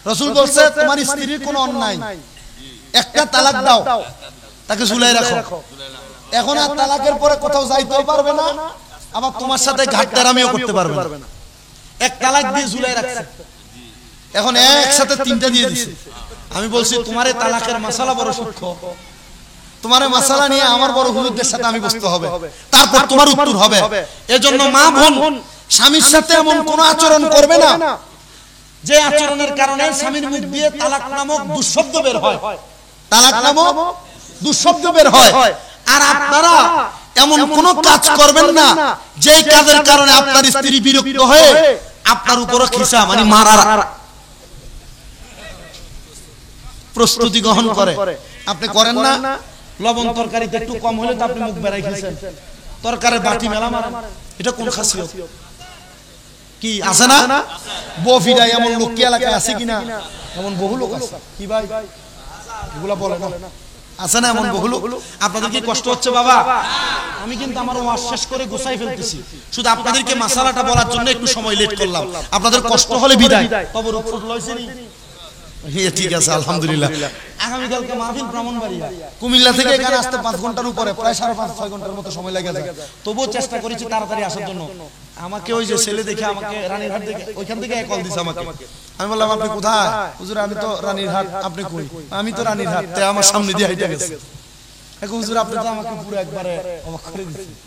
রাসূল বলছে, তোমার স্ত্রীর কোনো অন্যায়, একটা তালাক দাও, তাকে ঝুলাই রাখো। এখন আর তালাকের পরে কোথাও যাইতেও পারবে না, আবার তোমার সাথে ঘাটতারামিও করতে পারবে না। এক তালাক দিয়ে ঝুলাই রাখছে, এখন একসাথে 3টা দিয়ে দিছে। আমি বলছি, তোমারে তালাকের মাসালা বড় সূক্ষ্ম, তোমার মাসালা নিয়ে আমার বড় হুজুরদের সাথে আমি বসতে হবে, তারপর তোমার উত্তর হবে। এজন্য মা বোন স্বামীর সাথে এমন কোন আচরণ করবে না যে আচরণের কারণে স্বামীর মুখ দিয়ে তালাক নামক দুঃশব্দ বের হয়। তালাক নামক দুঃশব্দ বের হয়। আর আপনারা এমন কোন কাজ করবেন না যেই কাজের কারণে আপনার স্ত্রী বিরক্ত হয়ে আপনার উপর খিসা মানে মারার প্রস্তুতি গ্রহণ করে। আপনি করেন না? লবণ তরকারিতে একটু কম হলে তো আপনি মুখ বেরাই খেয়েছেন, তরকারির বাটি মেলা মারেন। এটা কোন খাসিয়ত? কি আছে না? বফিরাই এমন লোক কি এলাকায় আছে কিনা? এমন বহু লোক আছে। কি ভাই এগুলা বলে না? আছে না এমন বহু লোক? আপনাদের কি কষ্ট হচ্ছে বাবা? আমি কিন্তু আমার ওয়াজ শেষ করে গোছাই ফেলতেছি, শুধু আপনাদেরকে মাসালাটা বলার জন্য একটু সময় লেট করলাম। আপনাদের কষ্ট হলে বিদায়। তবে রূপসুট লইছেনি? ঠিক আছে, আলহামদুলিল্লাহ। আগামীকালকে মাহফিল ব্রাহ্মণবাড়িয়া, কুমিল্লা থেকে এখানে আসতে 5 ঘন্টার উপরে, প্রায় 5.5-6 ঘন্টার মতো সময় লাগে যায়। তবুও চেষ্টা করেছি তাড়াতাড়ি আসার জন্য। আমাকে ওই যে ছেলে দেখে আমাকে রানীরহাট থেকে ওইখান থেকে কল দিছে আমাকে। আমি বললাম, আপনি কোথায়? হুজুর, আমি তো রানীরহাট। আপনি কই? আমি তো রানীরহাট। তাই আমার সামনে দিয়ে হেঁটে গেছে। হুজুর, আপনি তো আমাকে পুরো একবারে অবাক করে দিয়েছেন।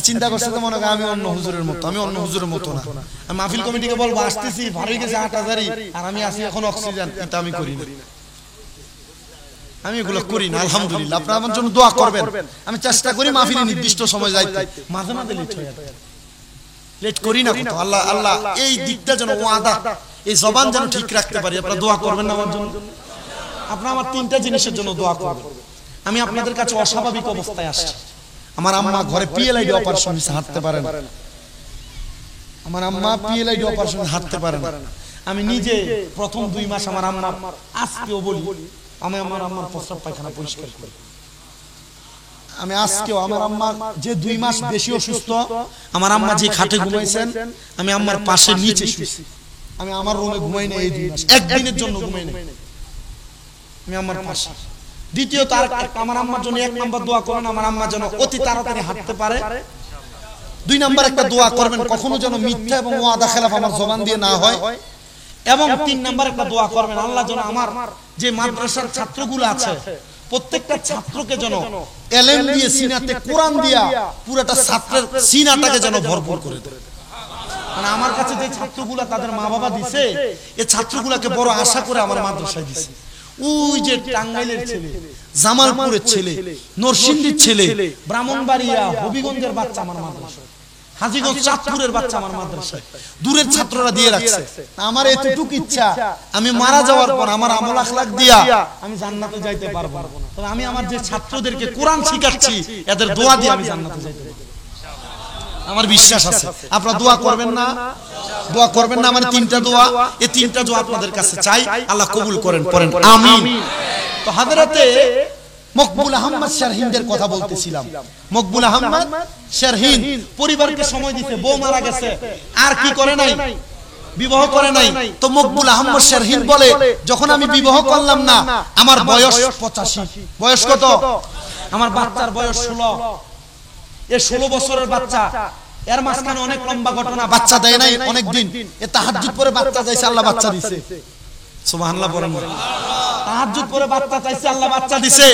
চিন্তা করছে তো মনে হয় আমি অন্য হুজুরের মতো। আমি অন্য হুজুরের মতো না। আমি মাহফিল কমিটিকে বলবো, আসতেছি, ভারী গেছে 8,000, আর আমি আসি এখন অক্সিজেন। এটা আমি করি না, আমি এগুলো করি না। আলহামদুলিল্লাহ, আপনারা আমার জন্য দোয়া করবেন। আমি চেষ্টা করি মাহফিলে নির্দিষ্ট সময় যাইতে, মাঝে মাঝে লেট হয়ে যায়। লেট করি না কত। আল্লাহ আল্লাহ এই দিকটা যেন ওয়াদা, এই জবান যেন ঠিক রাখতে পারি। আপনারা দোয়া করবেন না আমার জন্য? আপনারা আমার 3টা জিনিসের জন্য দোয়া করবেন। আমি আপনাদের কাছে অস্বাভাবিক অবস্থায় আসছি। আমার আম্মা ঘরে পিএলআইডি অপারেশন হয়েছে, হাঁটতে পারে না। আমার আম্মা পিএলআইডি অপারেশন হাঁটতে পারে না। আমি নিজে প্রথম 2 মাস আমার আম্মার, আজকেও বলি, আমি আমার আম্মার প্রস্রাব পায়খানা পরিষ্কার করি। আমি আজকেও আমার আম্মা যে 2 মাস বেশি অসুস্থ, আমার আম্মা যে খাটে ঘুমাইছেন, আমি আম্মার পাশে নিচে শুয়েছি। আমি আমার রুমে ঘুমাই না এই 2 মাস, একদিনের জন্য ঘুমাই না। আমি আম্মার পাশে। দ্বিতীয়ত আমার আম্মার জন্য 1 নাম্বার দোয়া করেন, আমার আম্মা যেন অতি তাড়াতাড়ি হাঁটতে পারে। 2 নাম্বার একটা দোয়া করবেন, কখনো যেন মিথ্যা এবং ওয়াদা খেলাফ আমার জবান দিয়ে না হয়। এবং 3 নাম্বার একটা দোয়া করবেন, আল্লাহ যেন আমার যে মাদ্রাসার ছাত্রগুলো আছে প্রত্যেকটা ছাত্রকে যেন এলেম দিয়ে, সিনাতে কোরআন দিয়া পুরোটা ছাত্রের সিনাটাকে যেন ভরপুর করে দেয়। মানে আমার কাছে যে ছাত্রগুলা তাদের মা বাবা দিছে, এই ছাত্রগুলাকে বড় আশা করে আমার মাদ্রাসায় দিছে। ওই যে টাঙ্গাইলের ছেলে, জামালপুরের ছেলে, নরসিংদীর ছেলে, ব্রাহ্মণবাড়িয়া, হবিগঞ্জের বাচ্চা আমার মাদ্রাসায়, হাজীগঞ্জ, চাঁদপুরের বাচ্চা আমার মাদ্রাসায়, দূরের ছাত্ররা দিয়ে রাখছে। আমার এতটুকু ইচ্ছা, আমি মারা যাওয়ার পর আমার আমল আখলাক দিয়া আমি জান্নাতে যাইতে পারবো না, তবে আমি আমার যে ছাত্রদেরকে কোরআন শিখাচ্ছি এদের দোয়া দিয়ে আমি জান্নাতে যাইতে পারবো। আমার বিশ্বাস আছে। আপনারা দোয়া করবেন না? দোয়া করবেন না? আমার 3টা দোয়া, এই 3টা দোয়া আপনাদের কাছে চাই, আল্লাহ কবুল করেন, পড়েন আমিন। তো হযরতে মকবুল আহমদ শারহিনদের কথা বলতেছিলাম। মকবুল আহমদ শারহিন পরিবারকে সময় দিতে, বউ মারা গেছে, আর কি করে নাই? বিবাহ করে নাই। তো মকবুল আহমদ শারহিন বলে, যখন আমি বিবাহ করলাম না, আমার বয়স 85। বয়স কত? আমার বাচ্চার বয়স 16, এ 16 বছরের বাচ্চা, এর মাঝখানে অনেক লম্বা ঘটনা, বাচ্চা দেয় নাই অনেক দিন, এ তাহাজ্জুদ পরে বাচ্চা চাইছে, আল্লাহ বাচ্চা দিছে। সুবহানাল্লাহ বলেন। তাহাজ্জুদ পরে বাচ্চা চাইছে, আল্লাহ বাচ্চা দিছে।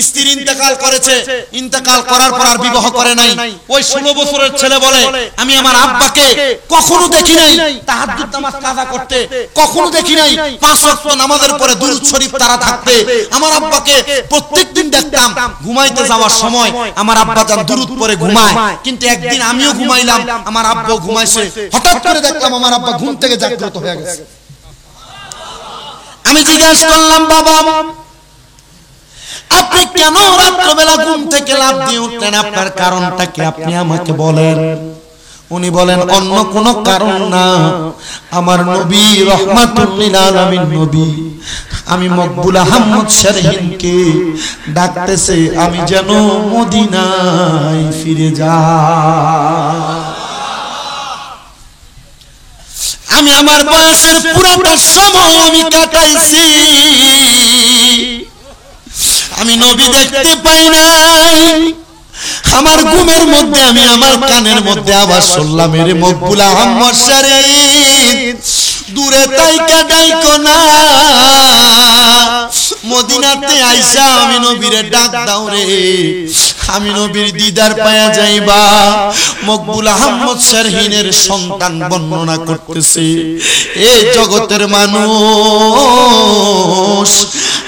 স্ত্রী ইন্তেকাল করেছে, ইন্তেকাল করার পর আর বিবাহ করে নাই। ওই 16 বছরের ছেলে বলে আমি আমার আব্বাকে কখনো দেখি নাই তাহাজ্জুদ নামাজ কাজা করতে, কখনো দেখি নাই 5 ওয়াক্ত নামাজের পরে দুরূদ শরীফ তারা থাকতে। আমার আব্বাকে প্রত্যেকদিন দেখতাম ঘুমাইতে যাওয়ার সময় আমার আব্বা জান দুরূদ পড়ে ঘুমায়, কিন্তু একদিন আমিও ঘুমাইলাম, আমার আব্বাও ঘুমাইছে, হঠাৎ করে দেখলাম আমার আব্বা ঘুম থেকে জাগ্রত হয়ে গেছে। আমি জিজ্ঞাসা করলাম, বাবা আপনি কেন রাত্রবেলা ঘুম থেকে লাফ দিয়ে উঠলেন, আপনার কারণটা কি আপনি আমাকে বলেন। উনি বলেন অন্য কোনো কারণ না, আমার নবী রাহমাতুল লিল আলামিন নবী আমি মকবুল আহমদ শারহিনকে ডাকতেছে আমি যেন মদিনায় ফিরে যাই। আমি আমার বয়সের পুরোটা সময় আমি কাটাইছি, আমি নবী দেখতে পাই নাই। আমার ঘুমের মধ্যে আমি আমার কানের মধ্যে আওয়াজ শুনলাম, এরে মকবুল আহমদ শারহিন দূরে তাইকা ডাইকো না, মদিনাতে আইসা আমি নবীরে ডাক দাও রে, আমি নবীর দিদার পায়া যাইবা। মকবুল আহমদ শারহিনের সন্তান বর্ণনা করতেছে, এই জগতের মানুষ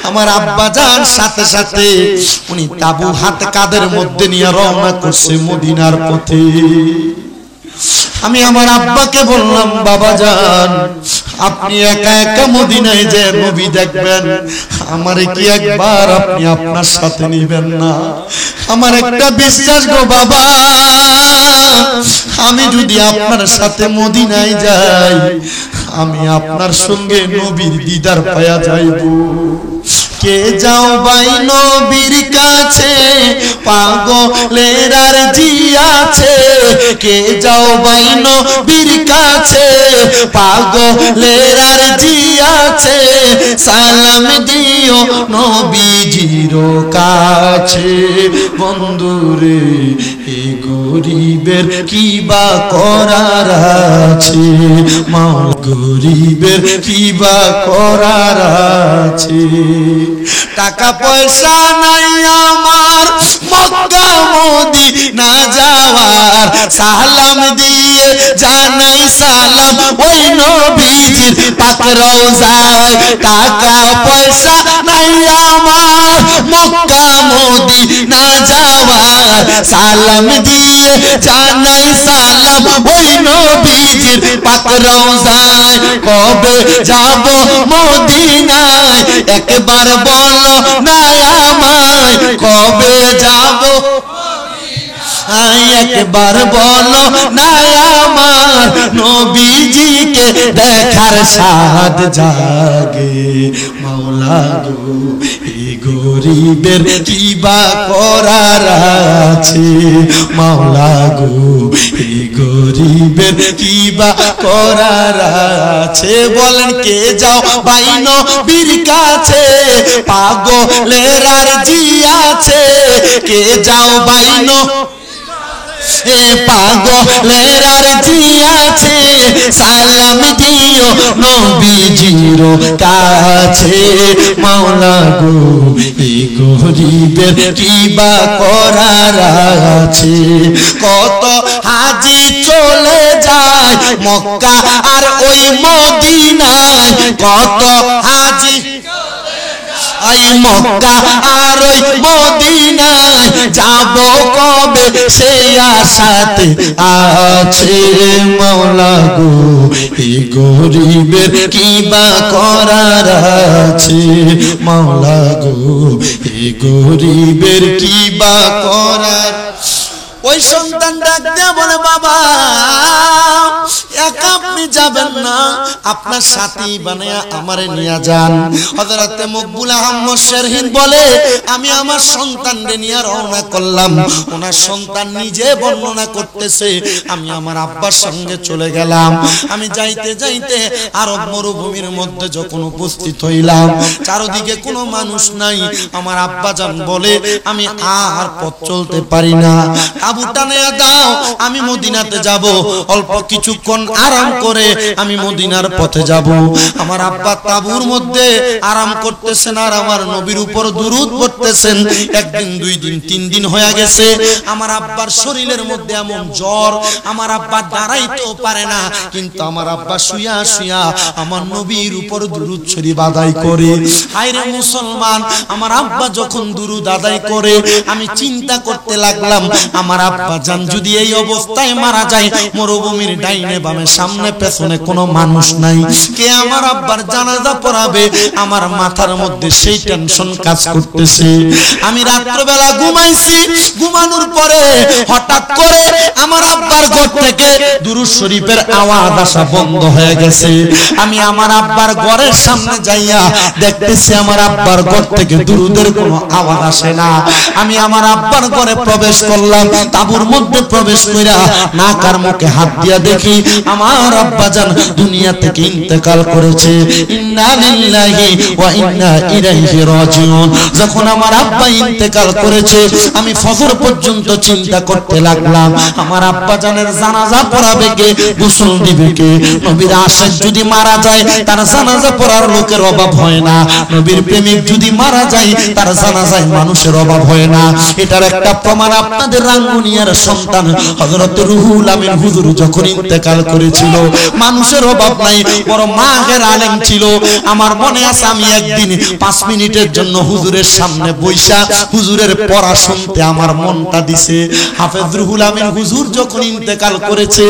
আমার আব্বা জান সাথে সাথে উনি তাবু হাত কাঁধের মধ্যে নিয়ে রওনা করছে মদিনার পথে। আমি আমার আব্বাকে বললাম, বাবা জান আপনি একা একা মদিনায় যে নবী দেখবেন, আমারে কি একবার আপনি আপনার সাথে নিবেন না? আমার একটা বিশ্বাস গো বাবা, আমি যদি আপনার সাথে মদিনায় যাই আমি আপনার সঙ্গে নবীর দিদার পায়া যাইব। কে যাও ভাই নবীর কাছে, পাগলের আর জি আছে, কে যাও ভাই নবীর কাছে, পাগলের আর জি আছে, সালাম দিও নবীজির কাছে। বন্ধুরে এই গরিবের কি বা করার আছে, মা গরিবের কি বা করার আছে। টাকা পয়সা নাই আমার মক্কা মদিনা যাওয়ার, সালাম দিয়ে জানাই সালাম ওই নবীজির পাক রওজায়। টাকা পয়সা নাই আমার মক্কা মদিনা যাওয়ার, সালাম দিয়ে জানাই সালাম ওই নবীজির পাক রওজায়। কবে যাব মদিনায় একবার বলো না আমায়, কবে যাব একবার বলো না আমার, নবীজিকে দেখার সাদ জাগে। মাওলা গো এই গরিবের কি বা করার আছে, মাওলা গো এই গরিবের কি বা করার আছে। বলেন কে যাও ভাই নবীর কাছে, পাগলের আর জি আছে, কে যাও ভাই পাগলের আর জি আছে, সালাম দিও নবীজির কাছে। মাওলা গো এই গরিবের কি বা করার আছে। কত হাজি চলে যায় মক্কা আর ওই মদিনায়, কত হাজি আই মক্কা আর ওই মদিনায়, যাব কবে সে আশাতে আছে। মাওলা গো এই গরিবের কি বা করার আছে, মাওলা গো এই গরিবের কি বা করার। ওই সন্তান ডাক দিয়ে বলে, বাবা একা আপনি যাবেন না, আপনার সাথী বানায়া আমারে নিয়ে যান। হযরতে মকবুল আহমদ শেরহিন্দ বলে আমি আমার সন্তানকে নিয়ে রওনা করলাম। ওনার সন্তান নিজে বর্ণনা করতেছে আমি আমার আব্বার সঙ্গে চলে গেলাম। আমি যাইতে যাইতে আরব মরুভূমির মধ্যে যখন উপস্থিত হইলাম, চারদিকে কোনো মানুষ নাই। আমার আব্বা জান বলে আমি আর পথ চলতে পারি না, তাবু টানে দাও, আমি মদিনাতে যাব। অল্প কিছুক্ষণ আরাম করে আমি মদিনার পথে যাব। আমার আব্বা তাবুর মধ্যে আরাম করতেছেন আর আমার নবীর উপর দুরূদ পড়তেছেন। একদিন, দুই দিন, তিন দিন হয়ে গেছে। আমার আব্বার শরীরের মধ্যে এমন জ্বর, আমার আব্বা দাঁড়াইতেও পারে না, কিন্তু আমার আব্বা শুয়া শুয়া আমার নবীর উপর দুরূদ শরীফ আদায় করে। হায়রে মুসলমান, আমার আব্বা যখন দুরূদ আদায় করে আমি চিন্তা করতে লাগলাম আমার আব্বা জান যদি এই অবস্থায় মারা যায়, মরুভূমির ডাইনে বামে সামনে পেছনে কোনো মানুষ নাই, কে আমার আব্বার জানাজা পড়াবে? আমার মাথার মধ্যে সেই টেনশন কাজ করতেছে। আমি রাত্রবেলা ঘুমাইছি, ঘুমানোর পরে হঠাৎ করে আমার আব্বার ঘর থেকে দুরূদ শরীফের আওয়াজ আসা বন্ধ হয়ে গেছে। আমি আমার আব্বার ঘরের সামনে যাইয়া দেখতেছি আমার আব্বার ঘর থেকে দুরূদের কোনো আওয়াজ আসে না। আমি আমার আব্বার ঘরে প্রবেশ করলাম, তাবুর মধ্যে প্রবেশ কইরা নাকার মুখে হাত দিয়া দেখি আমার আব্বা জান দুনিয়া থেকে ইন্তেকাল করেছে। ইন্না লিল্লাহি ওয়া ইন্না ইলাইহি রাজিউন। যখন আমার আব্বা ইন্তেকাল করেছে আমি ফজর পর্যন্ত চিন্তা করতে লাগলাম আমার আব্বা জানের জানাজা পড়াবে কে, গোসল দিবে কে? নবীর আশিক যদি মারা যায় তার জানাজা পড়ার লোকের অভাব হয় না, নবীর প্রেমিক যদি মারা যায় তার জানাজায় মানুষের অভাব হয় না। এটার একটা প্রমাণ আপনাদের রাঙ্গুনিয়ার সন্তান হযরত রুহুল আমিন হুজুর যখন ইন্তেকাল করেছিল মানুষের অভাব নাই, বড় মাহের আলেম ছিল। আমার মনে আছে আমি একদিন 5 মিনিটের জন্য হুজুরের সামনে বইসা হুজুরের পড়া শুনতে আমার মনটা দিছে। হাফেজ রুহুল আমিন হুজুর যখন ইন্তেকাল করেছে,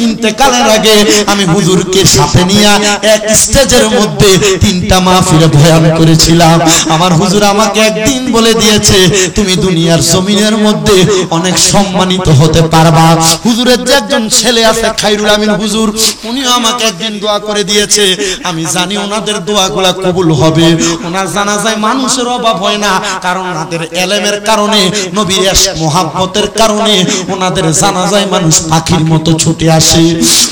ইন্তেকালের আগে আমি হুজুরকে সাথে নিয়ে এক স্টেজের মধ্যে 3টা মাহফিলে বয়ান করেছিলাম। আমার হুজুর আমাকে একদিন বলে দিয়েছে তুমি দুনিয়ার জমিনের মধ্যে অনেক সম্মানিত হতে পারবা। হুজুরের যে একজন ছেলে আছে খায়রুল আমিন হুজুর, উনিও আমাকে একদিন দোয়া করে দিয়েছে। আমি জানি ওনাদের দোয়াগুলো কবুল হবে। ওনার জানাজায় মানুষের অভাব হয় না, কারণ ওনাদের এলেমের কারণে, নবীর ইশক মুহাব্বতের কারণে ওনাদের জানাজায় মানুষ পাখির মতো ছুটে আসে।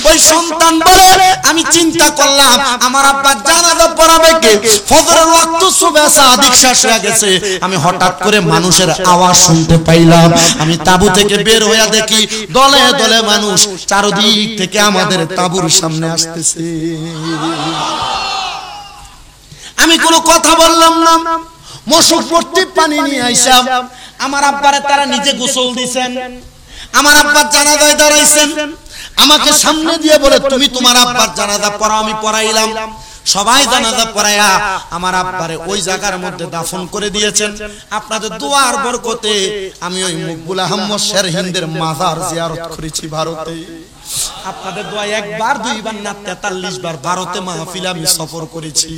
ওই সন্তান বলে আমি চিন্তা করলাম আমার আব্বা জানাজা পড়াবে কে? ফজরের ওয়াক্ত সুবহ সাদিক শেষ হয়ে গেছে। আমি হঠাৎ করে মানুষের আওয়াজ শুনতে পাইলাম। আমি তাবু থেকে বের হইয়া দেখি দলে দলে মানুষ চারদিক থেকে আমাদের তাবুর সামনে আসতেছে। আমি কোনো কথা বললাম না, মশক ভর্তি পানি নিয়ে আইসা আমার আব্বারে তারা নিজে গোসল দিয়েছেন, আমার আব্বার জানাজায় দাঁড়াইছেন। আমাকে সামনে দিয়ে বলে তুমি তোমার আব্বার জানাজা পড়াও। আমি পড়াইলাম। সবাই জানাজা পড়ায়া আমার আব্বারে ওই জায়গার মধ্যে দাফন করে দিয়েছেন। আপনাদের দোয়ার বরকতে আমি ওই মকবুল আহমদ শেরহিন্দের মাজার জিয়ারত করেছি ভারতে। আপনাদের দোয়া একবার, দুইবার না 43 বার ভারতে মাহফিল আমি সফর করেছি।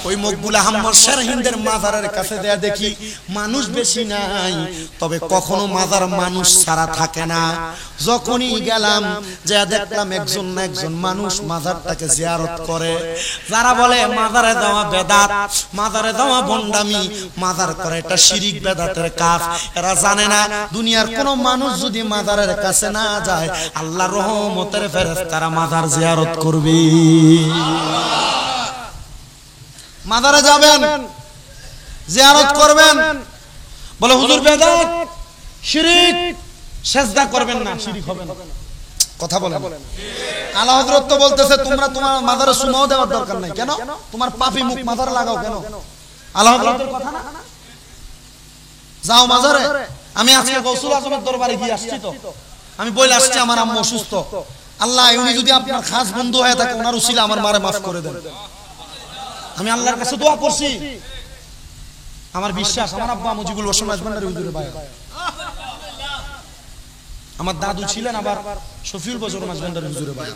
ওই মকবুল আহমদ শেরহিন্দের মাজারের কাছে দেয়া দেখি মানুষ বেশি নাই, তবে কখনো মাজার মানুষ ছাড়া থাকে না। যখনই গেলাম যা দেখলাম একজন না একজন মানুষ মাজারটাকে জিয়ারত করে। যারা বলে মাজারে যাওয়া বেদাত, মাজারে যাওয়া ভণ্ডামি, মাজার করে এটা শিরিক বেদাতের কাজ, এরা জানে না দুনিয়ার কোন মানুষ যদি মাজারের কাছে না যায় আল্লাহর রহমতের ফেরেশতারা মাজার জিয়ারত করবে। মাজারে যাবেন, জিয়ারত করবেন, বলে হুজুর বেদাত, শিরিক, সেজদা করবেন না, শিরিক হবে না। কথা বলেন। আলা হযরত তো বলতেছে তোমরা তোমার মাজারে সুমাও দেওয়ার দরকার নাই। কেন? তোমার পাপী মুখ মাজারে লাগাও কেন? আলা হযরতের কথা না। যাও মাজারে। আমি আজকে গৌসুল আজমের দরবারে গিয়ে আসছি, তো আমি বলে আসছি আমার আম্মু অসুস্থ, আল্লাহ উনি যদি আপনার খাস বন্ধু হয়ে থাকে ওনার উসিলা আমার মারে মাফ করে দেন। আমি আল্লাহর কাছে দোয়া করছি। আমার বিশ্বাস আমার আব্বা মুজিবুল হোসেন আজমান্ডারি হুজুরের ভাই, আমার দাদু ছিলেন আবার শফিউল বজর আজমান্ডারি হুজুরের ভাই।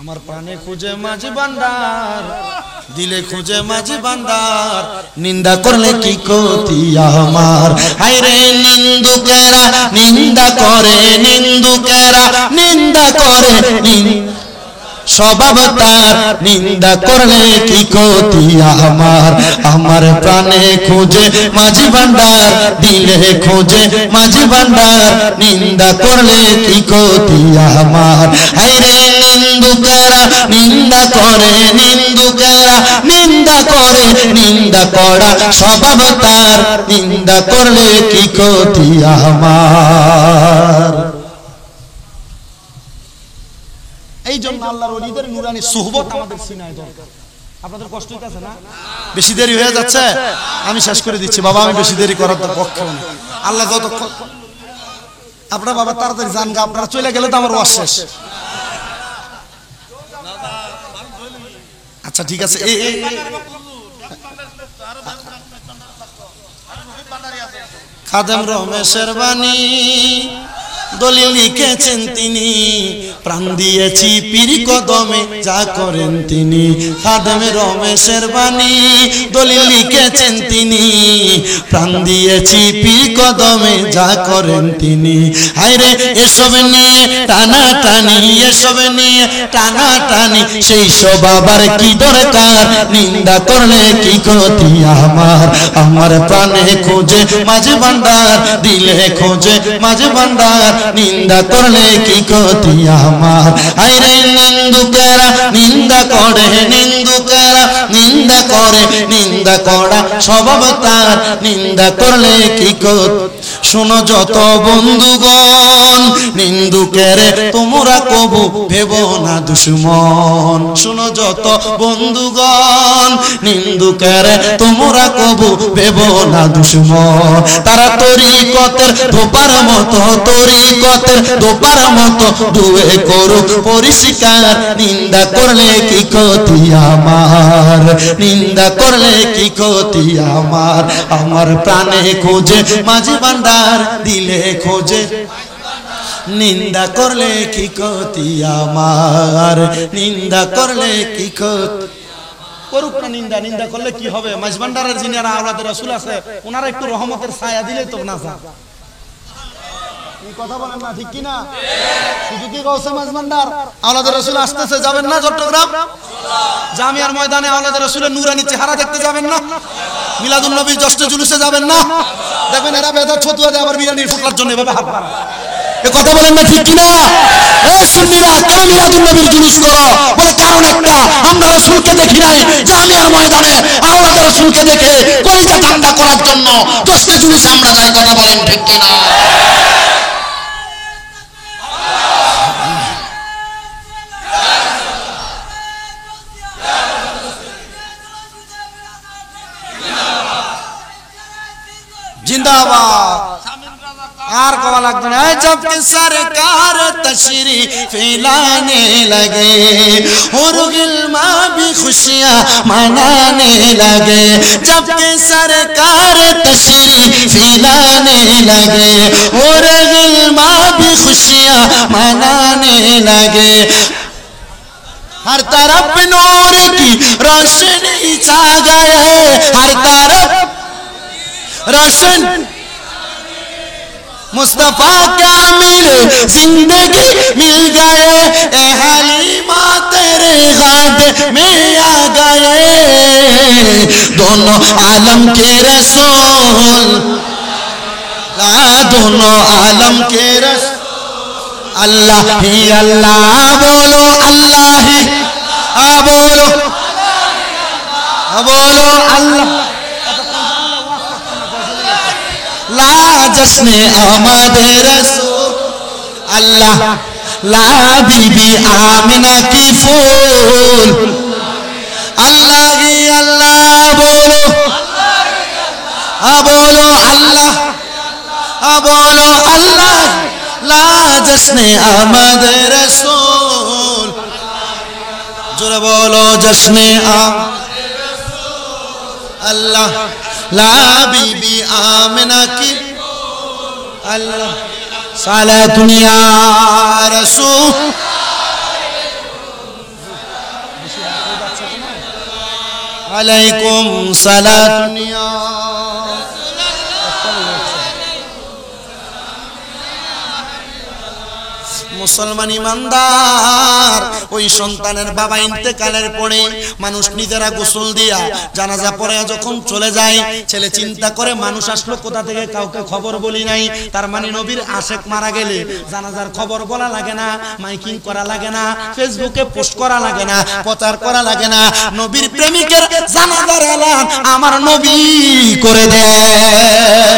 আমার প্রাণে খুঁজে মাঝি ভান্ডার, দিলে খুঁজে মাঝি ভান্ডার, নিন্দা করলে কি ক্ষতি আমার। হায় রে নিন্দুকেরা নিন্দা করে নিন্দুকেরা নিন্দা করে স্বভাব তার নিন্দা করলে কি ক্ষতি আমার আমার প্রাণে খোঁজে মাঝি ভান্ডার দিলে খোঁজে মাঝি ভান্ডার নিন্দা করলে কি ক্ষতি আমার আইরে নিন্দুকেরা নিন্দা করে নিন্দুকেরা নিন্দা করে নিন্দা করা স্বভাব তার নিন্দা করলে কি ক্ষতি আমার এই জন্য আল্লাহর ওলিদের নূরানি সুহবত আমাদের সিনায় দরকার আপনাদের কষ্ট হইতাছে না বেশি দেরি হয়ে যাচ্ছে আমি শেষ করে দিচ্ছি বাবা আমি বেশি দেরি করার তো পক্ষে না আল্লাহ যত আপনারা বাবা তাড়াতাড়ি যান গা আপনারা চলে গেলে তো আমার ওয়াজ শেষ আচ্ছা ঠিক আছে এই খাদেম রমেশের বাণী দলিল লিখেছেন তিনি প্রাণ দিয়েছি পীর কদমে যা করেন তিনি খাদেম রমেশের বাণী দলিল লিখেছেন তিনি প্রাণ দিয়েছি পীর কদমে যা করেন তিনি হায়রে এসব নিয়ে টানা টানি এসব নিয়ে টানা টানি সেই সব আবার কি দরকার নিন্দা করলে কি ক্ষতি আমার আমার প্রাণে খোঁজে মাঝে ভান্ডার দিলে খোঁজে মাঝে ভান্ডার নিন্দা করলে কি ক্ষতি আমার আইরে নিন্দুকেরা নিন্দা করে নিন্দুকেরা নিন্দা করে নিন্দা করা স্বভাব তার নিন্দা করলে কি ক্ষতি শোনো যত বন্ধুগণ নিন্দুকের তোমরা কবু ভেবো না দুশমন শোনো যত বন্ধুগণ নিন্দুকের তোমরা কবু ভেবো না দুশমন তারা তরিকতের ধোপার মতো তরিকতের ধোপার মতো দুয়ে করুক পরিষ্কার নিন্দা করলে কি ক্ষতি আমার নিন্দা করলে কি ক্ষতি আমার আমার প্রাণে খোঁজে মাঝে ভান্ডার দিলে খোঁজে নিন্দা করলে কি ক্ষতি আমার নিন্দা করলে কি ক্ষতি করুক না নিন্দা নিন্দা করলে কি হবে মাঝি ভান্ডারের যিনারা আওলাদে রাসূল আছে ওনারা একটু রহমতের ছায়া দিলে তো না কথা বলেন না ঠিক কি না শুধু কি গৌসে মাঝি ভান্ডার আওলাদে রাসূল আসতেছে যাবেন না চট্টগ্রাম জামিয়ার ময়দানে আওলাদে রাসূলের নূরানি চেহারা দেখতে যাবেন না মিলাদুন নবীর জশ্নে জুলুসে যাবেন না দেখবেন এরা বেদাত ছতুয়া দেয় আবার বিরিয়ানির ফুটলার জন্য এভাবে হাত বাড়ায় এ কথা বলেন না ঠিক কি না এই সুন্নিরা কেন মিলাদুন নবীর জুলুস করো বলে কারণ একটা আমরা রাসূলকে দেখি নাই জামিয়ার ময়দানে আওলাদে রাসূলকে দেখে কলিজা ঠান্ডা করার জন্য জশ্নে জুলুসে আমরা যাই কথা বলেন ঠিক কি না जिंदाबाद आर कवा लगता है जब कि सरकार तशरीफ लाने लगे और गिलमा भी खुशियां मनाने लगे जब कि सरकार तशरीफ लाने लगे और गिलमा भी खुशियां मनाने लगे हर तरफ नूर की रोशनी छा गए हर तरफ रोशन मुस्तफा क्या मिले जिंदगी मिल गए ए हलीमा तेरे खाते में आ गए दोनों आलम के रसूल दोनों आलम के रसूल अल्लाह ही अल्लाह बोलो अल्लाह ही बोलो अल्लाह ला जश्ने आमद रसूल अल्लाह ला बीबी आमिना की फूल अल्लाह ही अल्लाह बोलो अल्लाह बोलो अल्लाह ला जश्ने आमद रसूल जोरे बोलो जश्ने अल्लाह ला बीबी आमिना की अल्लाह सालातुन या रसूल अलैकुम सलातुन या মুসলমান ইমানদার ওই সন্তানের বাবা ইন্তেকালের পরে মানুষ নিজেরা গোসল দিয়া জানাজা পড়ে যখন চলে যায়, ছেলে চিন্তা করে মানুষ আসলো কোথা থেকে, কাউকে খবর বলি নাই। তার মানে নবীর আশেক মারা গেলে জানাজার খবর বলা লাগে না, মাইকিং করা লাগে না, ফেসবুকে পোস্ট করা লাগে না, প্রচার করা লাগে না। নবীর প্রেমিকের জানাজার এলান আমার নবী করে দেয়।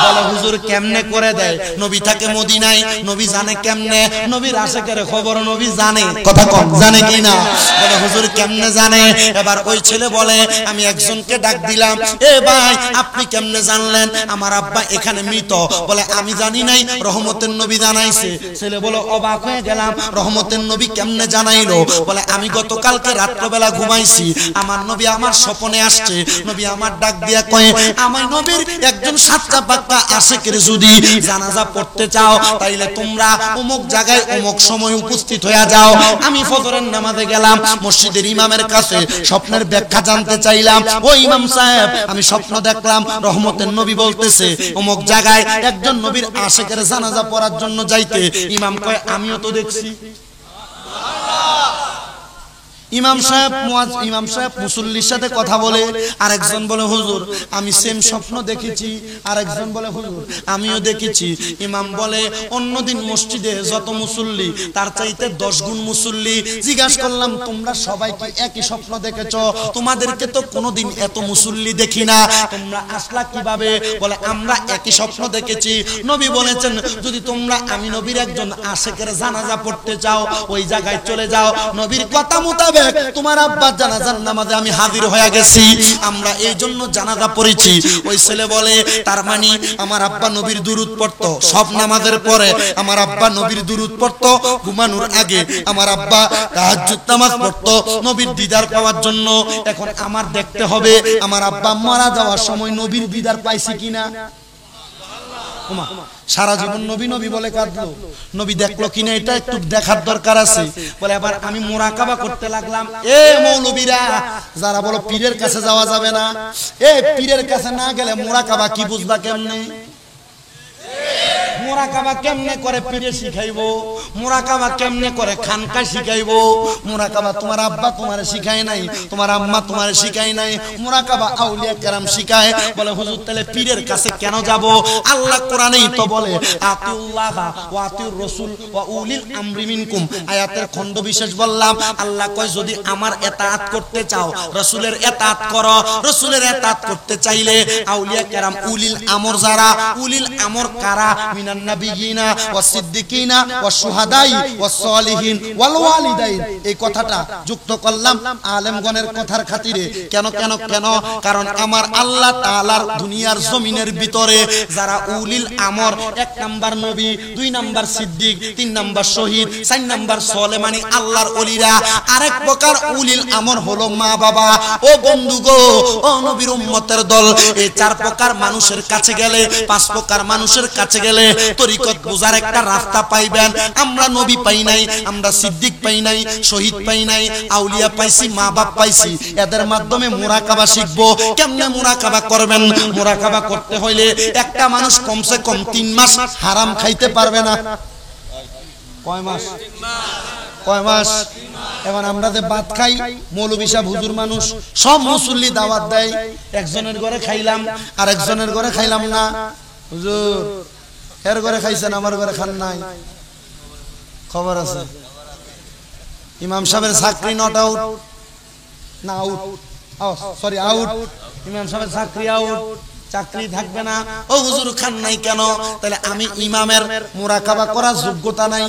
বলে হুজুর কেমনে করে দেয়? নবী থাকে মদিনায়, নবী জানে কেমনে? নবীর আশেকের খবর নবী জানে, কথা কম জানে কি না? বলে হুজুর কেমনে জানে? এবার ওই ছেলে বলে আমি একজনকে ডাক দিলাম, এ ভাই আপনি কেমনে জানলেন আমার আব্বা এখানে মৃত? বলে আমি জানি নাই, রহমতের নবী জানাইছে। ছেলে বলে অবাক হয়ে গেলাম, রহমতের নবী কেমনে জানাইলো? বলে আমি গতকালকে রাত্রবেলা ঘুমাইছি, আমার নবী আমার স্বপ্নে আসছে, নবী আমার ডাক দিয়া কয়ে আমার নবীর একজন সাতটা পাক্কা আশেকের যদি জানাজা পড়তে চাও তাইলে তোমরা অমুক জায়গায় অমুক সময় উপস্থিত হয়ে যাও। আমি ফজরের নামাজে গেলাম, মসজিদের ইমামের কাছে স্বপ্নের ব্যাখ্যা জানতে চাইলাম। ও ইমাম সাহেব আমি স্বপ্ন দেখলাম রহমতের নবী বলতেছে অমুক জায়গায় একজন নবীর আশেকের জানাজা পড়ার জন্য যাইতে। ইমাম কয় আমিও তো দেখছি। ইমাম সাহেব মুসল্লির সাথে কথা বলে, আরেকজন বলে হুজুর আমি সেম স্বপ্ন দেখেছি, আরেকজন বলে হুজুর আমিও দেখেছি। ইমাম বলে অন্যদিন মসজিদে যত মুসল্লি তার চাইতে 10 গুণ মুসল্লি। জিজ্ঞাসা করলাম তোমরা সবাই কি একই স্বপ্ন দেখেছো? তোমাদেরকে তো কোনোদিন এত মুসল্লি দেখি না, তোমরা আসলা কিভাবে? বলে আমরা একই স্বপ্ন দেখেছি। নবী বলেছেন যদি তোমরা আমি নবীর একজন আশেকের জানাজা পড়তে চাও ওই জায়গায় চলে যাও। নবীর কথা মোতাবেক তোমার আব্বার জানাজার নামাজে আমি হাজির হয়ে গেছি, আমরা এই জন্য জানাজা পড়েছি। ওই ছেলে বলে তার মানে আমার আব্বা নবীর দুরূদ পড়তো সব নামাজের পরে, আমার আব্বা নবীর দুরূদ পড়তো ঘুমানোর আগে, আমার আব্বা তাহাজ্জুদ নামাজ পড়তো নবীর দিদার পাওয়ার জন্য। এখন আমার দেখতে হবে আমার আব্বা মারা যাওয়ার সময় নবীর দিদার পাইছি কিনা। সারা জীবন নবী নবী বলে কাঁদলো, নবী দেখলো কিনা এটা একটু দেখার দরকার আছে। বলে আবার আমি মুরাকাবা করতে লাগলাম। এ মৌলবীরা যারা বলো পীরের কাছে যাওয়া যাবে না, এ পীরের কাছে না গেলে মুরাকাবা কি বুঝবা কেমনে? মুরাকাবা কেমনে করে পীরে শিখাইবো? মুরাকাবা কেমনে করে খানকা শিখাইবো? মুরাকাবা তোমার আব্বা তোমারে শিখায় নাই, তোমার আম্মা তোমারে শিখায় নাই, মুরাকাবা আউলিয়া কেরাম শিখায়। বলে হুজুর তাহলে পীরের কাছে কেন যাব? আল্লাহ কোরআনেই তো বলে আতিউল্লাহ ওয়া আতিউর রাসূল ওয়া উলিল আমরি মিনকুম। আয়াতের খণ্ড বিশেষ বললাম। আল্লাহ কয় যদি আমার ইতাআত করতে চাও রাসূলের ইতাআত করো, রাসূলের ইতাআত করতে চাইলে আউলিয়া কেরাম উলিল আমর যারা, উলিল আমর কারা? মিনান নাবিয়িনা ওয়াস সিদ্দিকিনা ওয়াস শুহাদাই ওয়াস সালিহিন ওয়াল ওয়ালিদাইন। এই কথাটা যুক্ত করলাম আলেমগণের কথার খাতিরে। কেন কেন কেন? কারণ আমার আল্লাহ তাআলার দুনিয়ার জমিনের ভিতরে যারা উলিল আমর, 1 নাম্বার নবী, 2 নাম্বার সিদ্দিক, 3 নাম্বার শহীদ, 4 নাম্বার সালেহ, মানে আল্লাহর ওলিরা। আরেক প্রকার উলিল আমর হলো মা বাবা। ও বন্ধু গো, ও নবীর উম্মতের দল, এই 4 প্রকার মানুষের কাছে গেলে, 5 প্রকার মানুষের কাছে গেলে তরিকত বোঝার একটা রাস্তা পাইবেন। আমরা নবী পাই নাই, আমরা সিদ্দিক পাই নাই, শহীদ পাই নাই, আউলিয়া পাইছি, মা বাপ পাইছি। এদের মাধ্যমে মুরাকাবা শিখবো। কেমনে মুরাকাবা করবেন? মুরাকাবা করতে হইলে একটা মানুষ কমসে কম 3 মাস হারাম খাইতে পারবে না। কয় মাস? কয় মাস? এখন আমরা যে ভাত খাই, মৌলভী সাহেব হুজুর মানুষ সব মুসল্লি দাওয়াত দেয়, একজনের ঘরে খাইলাম আর একজনের ঘরে খাইলাম না। হুজুর এর ঘরে খাইছেন, আমার ঘরে খান নাই, খবর আছে। ইমাম সাহেবের চাকরি নট আউট, না আউট, সরি আউট। ইমাম সাহেবের চাকরি আউট, চাকরি থাকবে না। ও হুজুর খান নাই কেন? তাহলে আমি ইমামের মুরাকাবা করার যোগ্যতা নাই।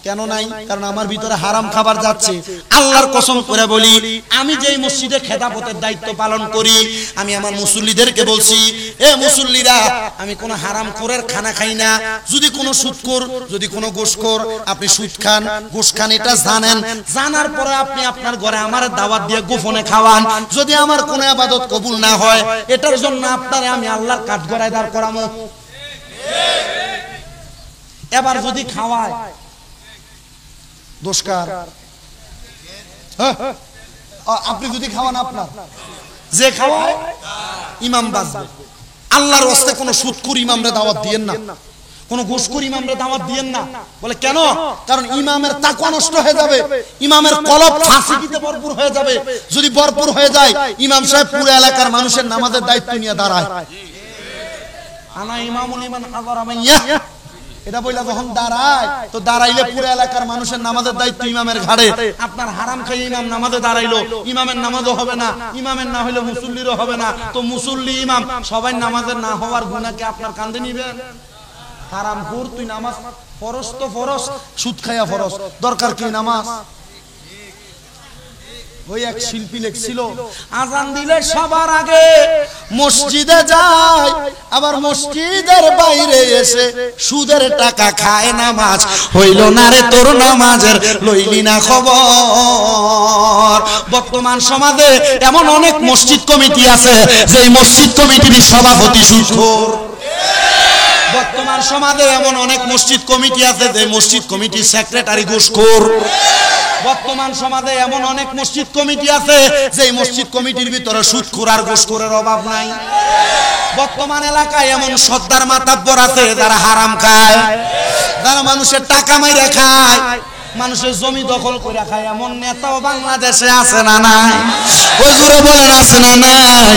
কেন নাই? কারণ আমার ভিতরে হারাম খাবার যাচ্ছে। আল্লাহর কসম করে বলি, আমি যেই মসজিদে খেতাবতের দায়িত্ব পালন করি, আমি আমার মুসল্লিদেরকে বলছি, এ মুসল্লিরা আমি কোনো হারামখোরের খানা খাই না। যদি কোনো সুদখোর, যদি কোনো ঘুষখোর, আপনি সুদ খান, ঘুষ খান, এটা জানেন, জানার পরে আপনি আপনার ঘরে আমার দাওয়াত দিয়ে গোপনে খাওয়ান, যদি আমার কোনো ইবাদত কবুল না হয়, এটার জন্য আপনারে আমি আল্লাহর কাঠগড়ায় দাঁড় করাবো। এবার যদি খাওয়ায় দোষকার, আপনি যদি খাওয়ান, আপনার যে খাওয়ায় ইমাম বাজবে। আল্লাহর ওয়াস্তে কোন সুদখোর ইমামরে দাওয়াত দিয়েন না। কোন ঘুষখোর ইমামরা দাওয়াত দিয়েন না। বলে কেন? কারণ ইমামের তাকওয়া নষ্ট হয়ে যাবে, ইমামের কলব ফাসিকিতে ভরপুর হয়ে যাবে। যদি ভরপুর হয়ে যায়, ইমাম সাহেব পুরো এলাকার মানুষের নামাজের দায়িত্ব নিয়ে দাঁড়ায়। আনা ইমামুল ইমান হাযারা মাইয়া, এটা বইলা যখন দাঁড়ায়, তো দাঁড়াইলে পুরো এলাকার মানুষের নামাজের দায়িত্ব ইমামের ঘাড়ে। আপনার হারাম খাই ইমাম নামাজে দাঁড়াইলো, ইমামের নামাজও হবে না, ইমামের না হইলে মুসল্লিরও হবে না। তো মুসল্লি ইমাম সবাই নামাজের না হওয়ার গুনাহকে আপনার কাঁধে নিবেন? হারামখোর, তুই নামাজ ফরজ তো ফরজ, সুদ খায়া ফরজ, দরকার কি নামাজ? ওই এক শিল্পী লিখছিল, আজান দিলে সবার আগে মসজিদে যায়, আবার মসজিদের বাইরে এসে সুদের টাকা খায় নামাজ। হইল না রে তোর নামাজের, লইলি না খবর। বর্তমান সমাজে এমন অনেক মসজিদ কমিটি আছে যে মসজিদ কমিটির সভাপতি সুদখোর। বর্তমান সমাজে এমন অনেক মসজিদ কমিটি আছে যে মসজিদ কমিটির সেক্রেটারি ঘুষখোর। বর্তমান সমাজে এমন অনেক মসজিদ কমিটি আছে যে মসজিদ কমিটির ভিতরে সুদখোর আর ঘুষখোরের অভাব নাই। বর্তমান এলাকায় এমন সর্দার মাতাব্বর আছে যারা হারাম খায়, যারা মানুষের টাকা মাইরা খায়, মানুষের জমি দখল করে খায়। এমন নেতাও বাংলাদেশে আছে না নাই? হুজুরে বলেন আছে না নাই?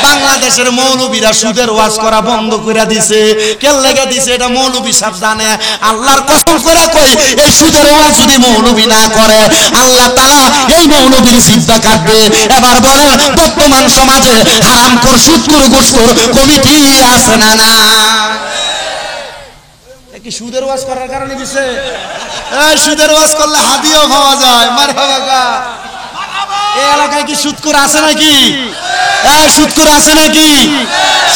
বাংলাদেশের মৌলবীরা সুদের ওয়াজ করা বন্ধ করে দিছে। কে লেগে দিছে এটা মৌলবী সাহেব জানে। আল্লাহর কসম করে কই, এই সুদের ওয়াজ যদি মৌলবী না করে, আল্লাহ তাআলা এই মৌলবীর জিহ্বা কাটবে। এবার বলেন, বর্তমান সমাজে হারামখোর, সুদখোর, ঘুষখোর কমিটি আছে না না? কি সুদের ওয়াজ করার কারণে দিছে? এই সুদের ওয়াজ করলে হাদিয়াও পাওয়া যায়। মারহাবা। এই এলাকায় কি সুদখোর আছে নাকি? এই সুদখোর আছে নাকি?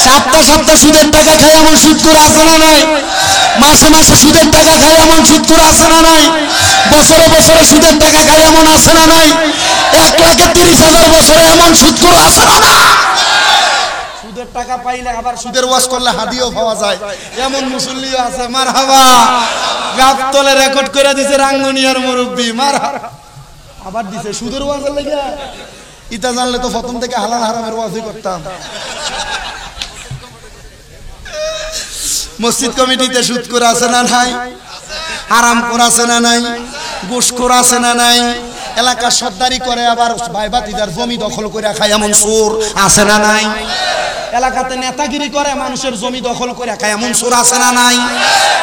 সপ্তাহ সপ্তাহ সুদের টাকা খায় এমন সুদখোর আছে না নাই? মাসে মাসে সুদের টাকা খায় এমন সুদখোর আছে না নাই? বছরে বছরে সুদের টাকা খায় এমন আছে না নাই? 1,30,000 বছরে এমন সুদখোর আছে না না? সুদের টাকা পাইলে আবার সুদের ওয়াজ করলে হাদিয়াও পাওয়া যায়, এমন মুসল্লিও আছে। মারহাবা। গাবতলে রেকর্ড করে দিছে রাঙ্গুনিয়ার মুরব্বি। মারহাবা। আবার দিছে সুদের ওয়াজের লাগা। ইতা জানলে তো প্রথম থেকে হালাল হারামের ওয়াজই করতাম। মসজিদ কমিটিতে সুদখোর আছে না নাই? হারামখোর আছে না নাই? ঘুষখোর আছে না নাই? এলাকার সর্দারি করে আবার ভাই ভাতিজার জমি দখল করে খায় এমন চোর আছে না নাই? এলাকাতে নেতাগিরি করে মানুষের জমি দখল করে খায় এমন চোর আছে না নাই?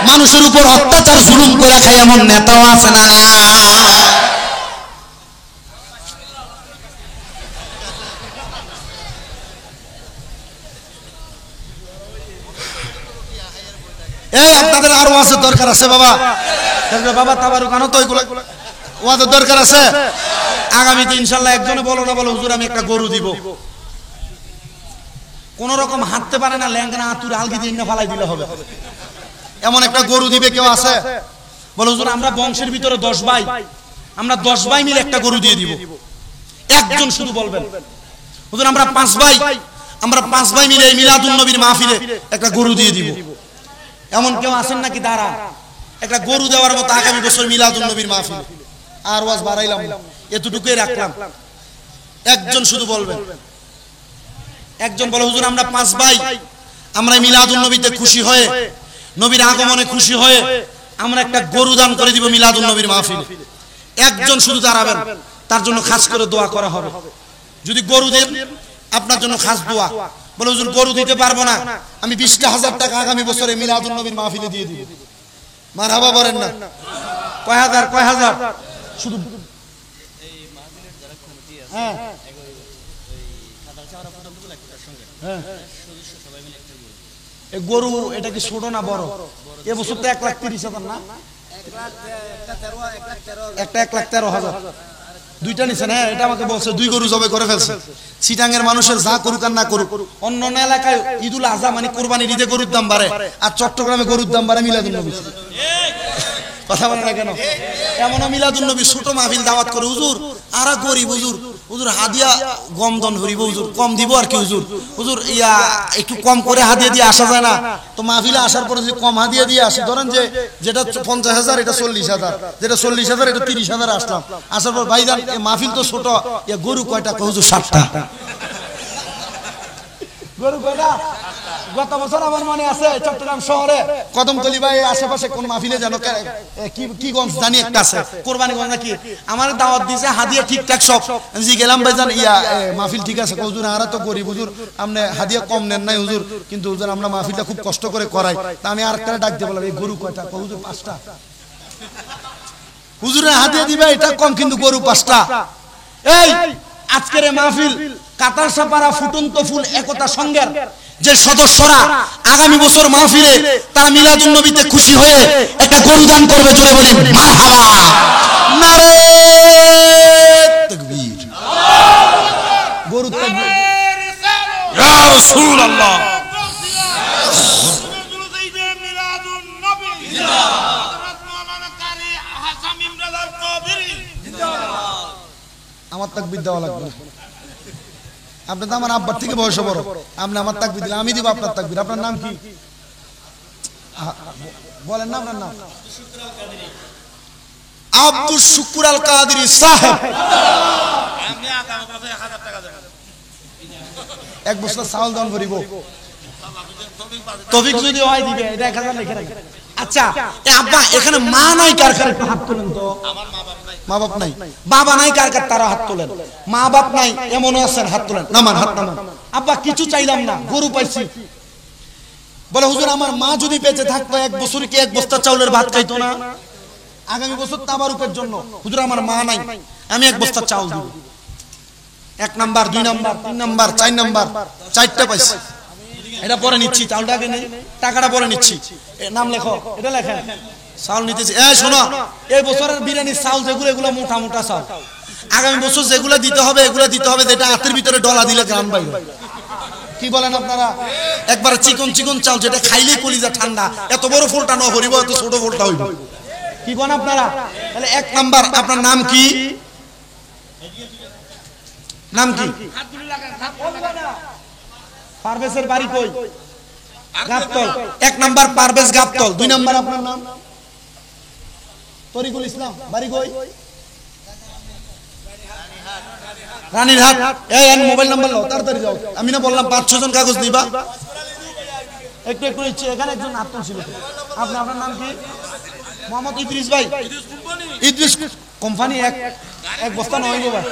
মানুষের উপর অত্যাচার জুলুম করে খায় এমন নেতাও আছে না না? এই আপনাদের আরো আছে দরকার আছে বাবা। বাবা তাবারুক আনো তো, এগুলো ওয়াদের দরকার আছে। আগামীতে ইনশাআল্লাহ একজনে বলো না বলো, হুজুর আমি একটা গরু দিব। কোন রকম হাঁটতে পারে না, ল্যাংনা আতুর আলগি দিয়ে না ফালাই দিলে হবে, এমন একটা গরু দিবে। কেউ আছে? বলো হুজুর আমরা বংশের ভিতরে 10 ভাই, আমরা 10 ভাই মিলে একটা গরু দিয়ে দিব। একজন শুধু বলবেন, হুজুর আমরা 5 ভাই, আমরা 5 ভাই মিলে এই মিলাদুন নবীর মাহফিলে একটা গরু দিয়ে দিব। এমন কেউ আছেন নাকি? দাঁড়া, একটা গরু দেওয়ার মতো আগামী বছর মিলাদুন নবীর মাহফিল। আর ওয়াজ বাড়াইলাম, এতটুকুই রাখলাম। একজন শুধু বলবেন। একজন বলে হুজুর আমরা 5 ভাই, আমরা মিলাদুন নবীতে খুশি হয়ে, নবীর আগমনে খুশি হয়ে আমরা একটা গরু দান করে দিব মিলাদুন নবীর মাহফিলে। একজন শুধু দাঁড়াবেন, তার জন্য খাস করে দোয়া করা হবে। যদি গরু দেন, আপনার জন্য খাস দোয়া। বলে হুজুর গরু দিতে পারবো না, আমি 20,000 টাকা আগামী বছরে মিলাদুন নবীর মাহফিলে দিয়ে দিব। মারহাবা বলেন না? কয় হাজার? কয় হাজার? শুধু এই মাহফিলের যারা কমিটি আছে, হ্যাঁ এই গরু, এটা কি ছোট না বড়? এ বছর তো 1,30,000 না? একটা 1,13,000। দুইটা নিছেন? হ্যাঁ, এটা আমাকে বলছে 2 গরু জবাই করে ফেলছে। চিটাঙ্গের মানুষের যা করুক আর না করুক, অন্য অন্য এলাকায় ঈদুল আজহা মানে কোরবানির ঈদে গরুর দাম বাড়ে, আর চট্টগ্রামে গরুর দাম বাড়ে মিলাদুন নবী। কথা বলে না কেন? এমন মিলাদুন নবী ছোট মাহফিল দাওয়াত করে, হুজুর আরা গরিব, হুজুর হুজুর হাদিয়া গম দন হরিব, হুজুর কম দিব আর কি, হুজুর হুজুর ইয়া একটু কম করে হাদিয়া দিয়ে আসা যায় না? তো মাহফিলে আসার পরে যদি কম হাদিয়া দিয়ে আসি, ধরেন যে যেটা 50,000 এটা 40,000, যেটা 40,000 এটা 30,000 আসলাম। আসার পর ভাইজান এই মাহফিল তো ছোট, ইয়া গরু কয়টা? হুজুর 7টা। গরু কয়টা? গত বছর আমার মনে আছে চট্টগ্রাম শহরে কদমতলী ভাই আশেপাশে কোন মাহফিলে যেন কি গঞ্জ জানি একটা আছে কোরবানিগঞ্জ নাকি আমার দাওয়াত দিয়েছে হাদিয়া ঠিকঠাক সব জি গেলাম ভাইজান ইয়া মাহফিল ঠিক আছে হুজুর আমরা তো গরিব হুজুর আপনি হাদিয়া কম নেন নাই হুজুর কিন্তু হুজুর আমরা মাহফিলটা খুব কষ্ট করে করাই তা আমি আরেকটা ডাক দিয়ে বললাম এই গরু কয়টা হুজুর 5টা হুজুরের হাদিয়া দিবে এটা কম কিন্তু গরু 5টা এই আজকের এই মাহফিল কাতারসাপাড়া ফুটন্ত ফুল একতা সংঘের যে সদস্যরা আগামী বছর মাহফিলে তারা মিলাদুন নবীতে খুশি হয়ে একটা গরু দান করবে জোরে বলি মারহাবা নারে তাকবীর গরু তাকবীর ইয়া রাসূলুল্লাহ মিলাদুন নবী জিন্দাবাদ মাওলানা কারি হাসান ইমরান কবির জিন্দাবাদ আমার তাকবীর দেওয়া লাগবে আপনি তো আমার আব্বার থেকে বয়স বড় আপনি আমার তাকবীর দিলেন আমি দিব আপনার তাকবীর আপনার নাম কি বলেন না আপনার নাম আব্দুল শুকুর আল কাদেরী সাহেব আমি আগামী বছর 1000 টাকা দেব এক বছর চাউল দান করিব তৌফিক যদি হয় দিবে এটা 1000 লিখে রাখেন আচ্ছা এই আব্বা এখানে মা নাই কার কার হাত তোলেন তো আমার মা বাপ নাই বাবা নাই কার কার তারা হাত তোলেন মা বাপ নাই এমন আছেন হাত তোলেন নামান হাত নামান আব্বা কিছু চাইলাম না গরু পাইছি বলে হুজুর আমার মা যদি বেঁচে থাকতো এক বছর কি এক বস্তা চাউলের ভাত খাইতো না আগামী বছর তাবারুকের জন্য হুজুর আমার মা নাই আমি এক বস্তা চাউল দিব 1 নাম্বার 2 নাম্বার 3 নাম্বার 4 নাম্বার 4টা পাইছি এটা পরে নিচ্ছি চাউলটা আগে নেই টাকাটা পরে নিচ্ছি নাম লেখো এটা লেখেন চাউল নিতেছি এই শোনো এই বছরের বিরিয়ানির চাউল যেগুলো এগুলো মোটা মোটা চাউল আগামী বছর যেগুলো দিতে হবে এগুলো দিতে হবে যেটা হাতের ভিতরে ডলা দিলে গ্রাম বাইরে কি বলেন আপনারা একবার চিকন চিকন চাউল যেটা খাইলেই কলিজা ঠান্ডা এত বড় ফুলটা ন হরিব এত ছোট ফুলটা হইব কি কোন আপনারা তাহলে 1 নাম্বার আপনার নাম কি নাম কি পারভেজের বাড়ি কই গাবতল 1 নাম্বার পারভেজ গাবতল 2 নাম্বার আপনার নাম তরিকুল ইসলাম বাড়ি কই রানীরহাট এই মোবাইল নাম্বার নাও তাড়াতাড়ি যাও আমি না বললাম 5-6 জন কাগজ দিবা একটু একটু ইচ্ছে এখানে একজন আত্মন ছিল আপনার নাম কি মোহাম্মদ ইদ্রিস ভাই ইদ্রিস কোম্পানি এক বস্তা নয় গো ভাই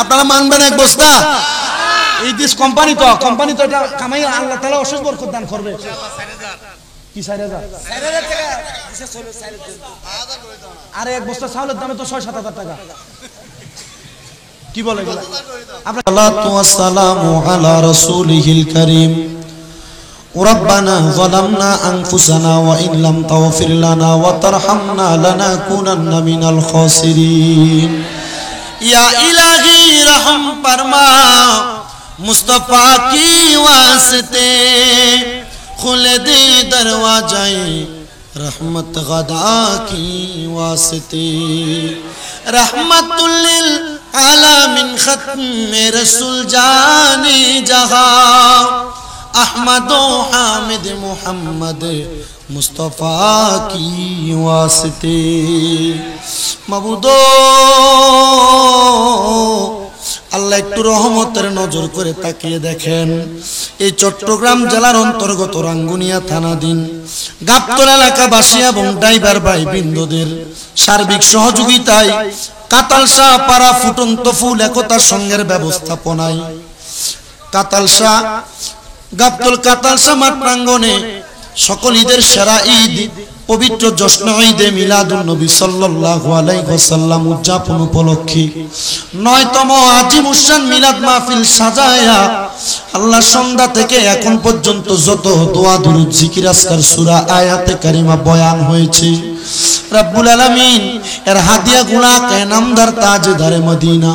আপনারা মানবেন এক বস্তা ইদ্রিস কোম্পানি তো এটা কামাই আল্লাহ তাআলা অশেষ বরকত দান করবে কি 4000 টাকা আরে এক বস্তা চাউলের দামে তো 6-7 হাজার টাকা কি বলে সাল্লাতু ওয়াসসালামু আলা রাসূলিহিল কারীম ربنا ظلمنا أنفسنا وإن لم تغفر لنا وترحمنا لنكونن من الخاسرين या इलाही रहम फरमा मुस्तफा की वास्ते खुल दे दरवाजाए रहमत गदा की वास्ते रहमतुल लिल आलामीन खत्म रसूल जाने जहां अहमद हामिद मोहम्मद मुस्तफा की वास्ते মাবুদো আল্লাহ একটু রহমতের নজর করে তাকিয়ে দেখেন এই চট্টগ্রাম জেলার অন্তর্গত রাঙ্গুনিয়া থানাধীন গাবতল এলাকাবাসী এবং ড্রাইভার ভাই বৃন্দদের সার্বিক সহযোগিতায় কাতালসা পাড়া ফুটন্ত ফুল একতা সংঘের ব্যবস্থাপনায় কাতালসা গাবতল কাতালসা মাঠ প্রাঙ্গণে সকল ঈদের সেরা ঈদ পবিত্র জশ্ন ঈদে মিলাদুন নবী সাল্লাল্লাহু আলাইহি ওয়াসাল্লাম উদযাপন উপলক্ষে 9তম আজিমুশান মিলাদ মাহফিল সাজায়া আল্লাহ সন্ধ্যা থেকে এখন পর্যন্ত যত দোয়া দুরূদ জিকির আজকার সূরা আয়াতে কারিমা বয়ান হয়েছে রব্বুল আলামিন এর হাদিয়া গুনাহকে নামদার তাজদারে মদিনা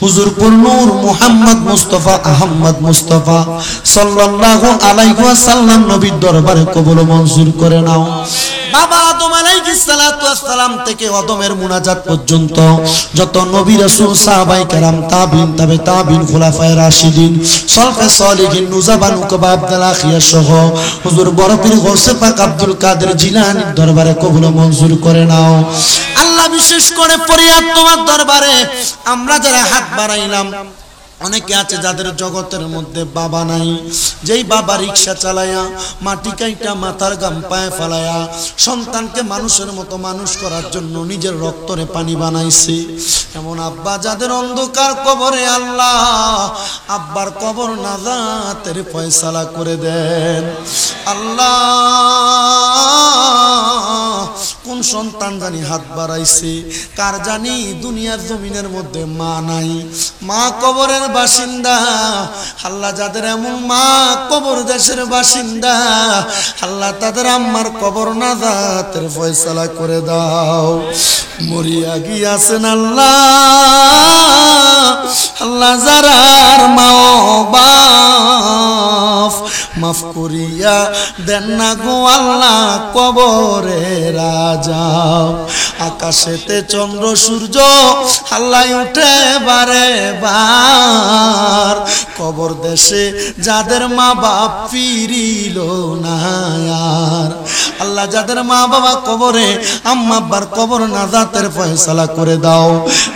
হুজুরপুর নূর মুহাম্মদ মুস্তাফা আহমদ মুস্তাফা সাল্লাল্লাহু আলাইহি ওয়াসাল্লাম নবীর দরবারে কবুল মঞ্জুর করে নাও বাবা আদম আলাইহিস সালাতু ওয়াস সালাম থেকে আদমের মুনাজাত পর্যন্ত যত নবী রাসূল সাহাবায়ে কেরাম তাবিন তবে তাবিন খুলাফায়ে রাশিদিন সলফে সালিহিন নুজাবান উকবা আব্দুল্লাহ খিয়া সহ হুজুর বড় পীর গৌসে পাক আব্দুল কাদের জিলানীর দরবারে কবুল মঞ্জুর করে নাও আল্লাহ বিশেষ করে ফরিয়াদ তোমার দরবারে আমরা যারা হাত বাড়াইলাম অনেকে আছে যাদের জগতের মধ্যে বাবা নাই, যেই বাবা রিক্সা চালায়া মাটি কাইটা মাথার গাম পায়ে ফেলায়া সন্তানকে মানুষের মতো মানুষ করার জন্য নিজের রক্তরে পানি বানাইছে। এমন আব্বা যাদের অন্ধকার কবরে, আল্লাহ আব্বার কবর নাজাতের ফয়সালা করে দেন। আল্লাহ কোন সন্তান জানি হাত বাড়াইছে, কার জানি দুনিয়ার জমিনের মধ্যে মা নাই, মা কবরের বাসিন্দা। আল্লাহ যাদের এমন মা কবর দেশের বাসিন্দা, আল্লাহ তাদের আম্মার কবর নাজাতের ফয়সালা করে দাও। মরিয়া গিয়াছেন আল্লাহ, আল্লাহ যারার মা বাপ মাফ করিয়া দেন না গো আল্লাহ কবরে রাজা। আকাশেতে চন্দ্র সূর্য আল্লাহ উঠে বারে বার, কবর দেশে যাদের মা বাপ ফিরিল না আর। আল্লাহ যাদের মা বাবা কবরে, আম্মা আব্বার কবর নাজাতের ফয়সালা করে দাও।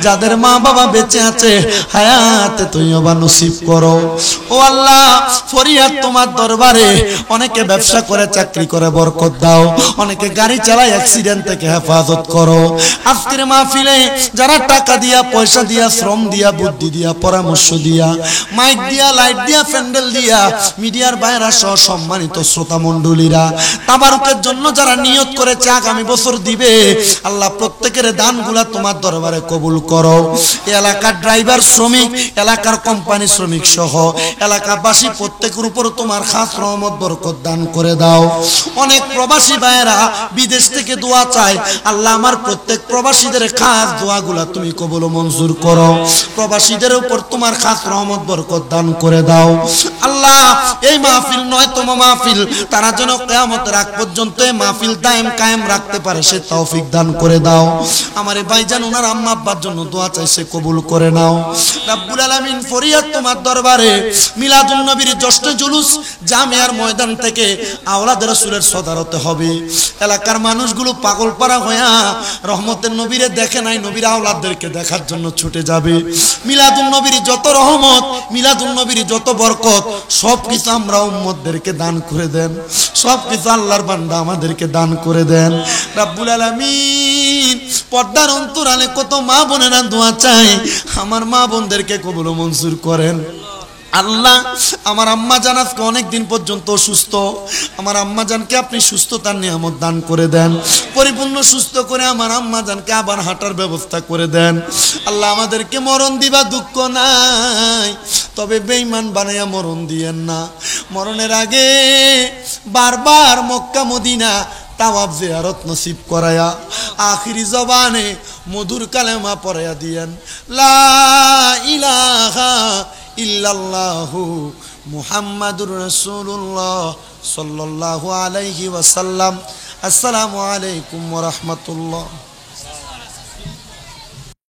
যাদের মা বাবা বেঁচে আছে হায়াতে তৈয়বা নসিব করো। ও আল্লাহ ফরিয়াদ তোমার দরবারে, অনেকে ব্যবসা করে চাকরি করে বরকত দাও, অনেকে গাড়ি চালায় অ্যাক্সিডেন্ট থেকে হেফাজত করো। আজকের মাহফিলে যারা টাকা দিয়া, পয়সা দিয়া, শ্রম দিয়া, বুদ্ধি দিয়া, পরামর্শ দিয়া, মাইক দিয়া, লাইট দিয়া, প্যান্ডেল দিয়া, মিডিয়ার বাইরা সহ সম্মানিত শ্রোতা মণ্ডলীরা তাবারুকের জন্য যারা নিয়ত করেছে আগামী বছর দিবে, আল্লাহ প্রত্যেকের দানগুলা তোমার দরবারে কবুল করো। এলাকার ড্রাইভার, শ্রমিক, এলাকার কোম্পানি শ্রমিক সহ এলাকাবাসী প্রত্যেকের উপর তোমার খাস রহমত বরকত দান করে দাও। অনেক প্রবাসী ভাইয়েরা বিদেশ থেকে দোয়া চায়, আল্লাহ আমার প্রত্যেক প্রবাসীদের খাস দোয়াগুলা তুমি কবুল মঞ্জুর করো। প্রবাসীদের উপর তোমার খাস রহমত বরকত দান করে দাও। আল্লাহ এই মাহফিল নয়তম মাহফিল, তারা যেন কিয়ামতের আগ পর্যন্ত এই মাহফিল দায়েম কায়েম রাখতে পারে সে তৌফিক দান করে দাও। আমার এই ভাইজান ওনার আম্মা আব্বার জন্য দোয়া চাইছে, কবুল করে নাও। রব্বুল আলামিন ফরিয়াদ তোমার দরবারে, মিলাদুন নবীর জ্যৈষ্ঠ জুলুস জামিয়ার ময়দান থেকে আওলাদ রাসূলের সদারতে হবে। এলাকার মানুষগুলো পাগল পারা হইয়া রহমতের নবীরে দেখে নাই, নবীর আওলাদদেরকে দেখার জন্য ছুটে যাবে। মিলাদুন নবীর যত রহমত, মিলাদুন নবীর যত বরকত, সব কিছু আমরা উম্মতদেরকে দান করে দেন। সব কিছু আল্লাহর বান্দা আমাদেরকে দান করে দেন। রব্বুল আলামিন পর্দার অন্তরালে কত মা বোনেরা দোয়া চায়, আমার মা বোনদেরকে কবুল মঞ্জুর করেন। আল্লাহ আমার আম্মা জান আজকে অনেকদিন পর্যন্ত অসুস্থ, আমার আম্মা জানকে আপনি সুস্থতার নিয়ামত দান করে দেন, পরিপূর্ণ সুস্থ করে আমার আম্মা জানকে আবার হাঁটার ব্যবস্থা করে দেন। আল্লাহ আমাদেরকে মরণ দিবা দুঃখ নাই, তবে বেঈমান বানাইয়া মরণ দিয়েন না। মরণের আগে বারবার মক্কা মদিনা তাওয়াব জিয়ারত নসিব করায়া আখিরি জবানে মধুর কালেমা পড়াইয়া দিয়েন, লা ইলাহা ইল্লাল্লাহু মুহাম্মাদুর রাসূলুল্লাহ সাল্লাল্লাহু আলাইহি ওয়াসাল্লাম। আসসালামু আলাইকুম ওয়া রাহমাতুল্লাহ।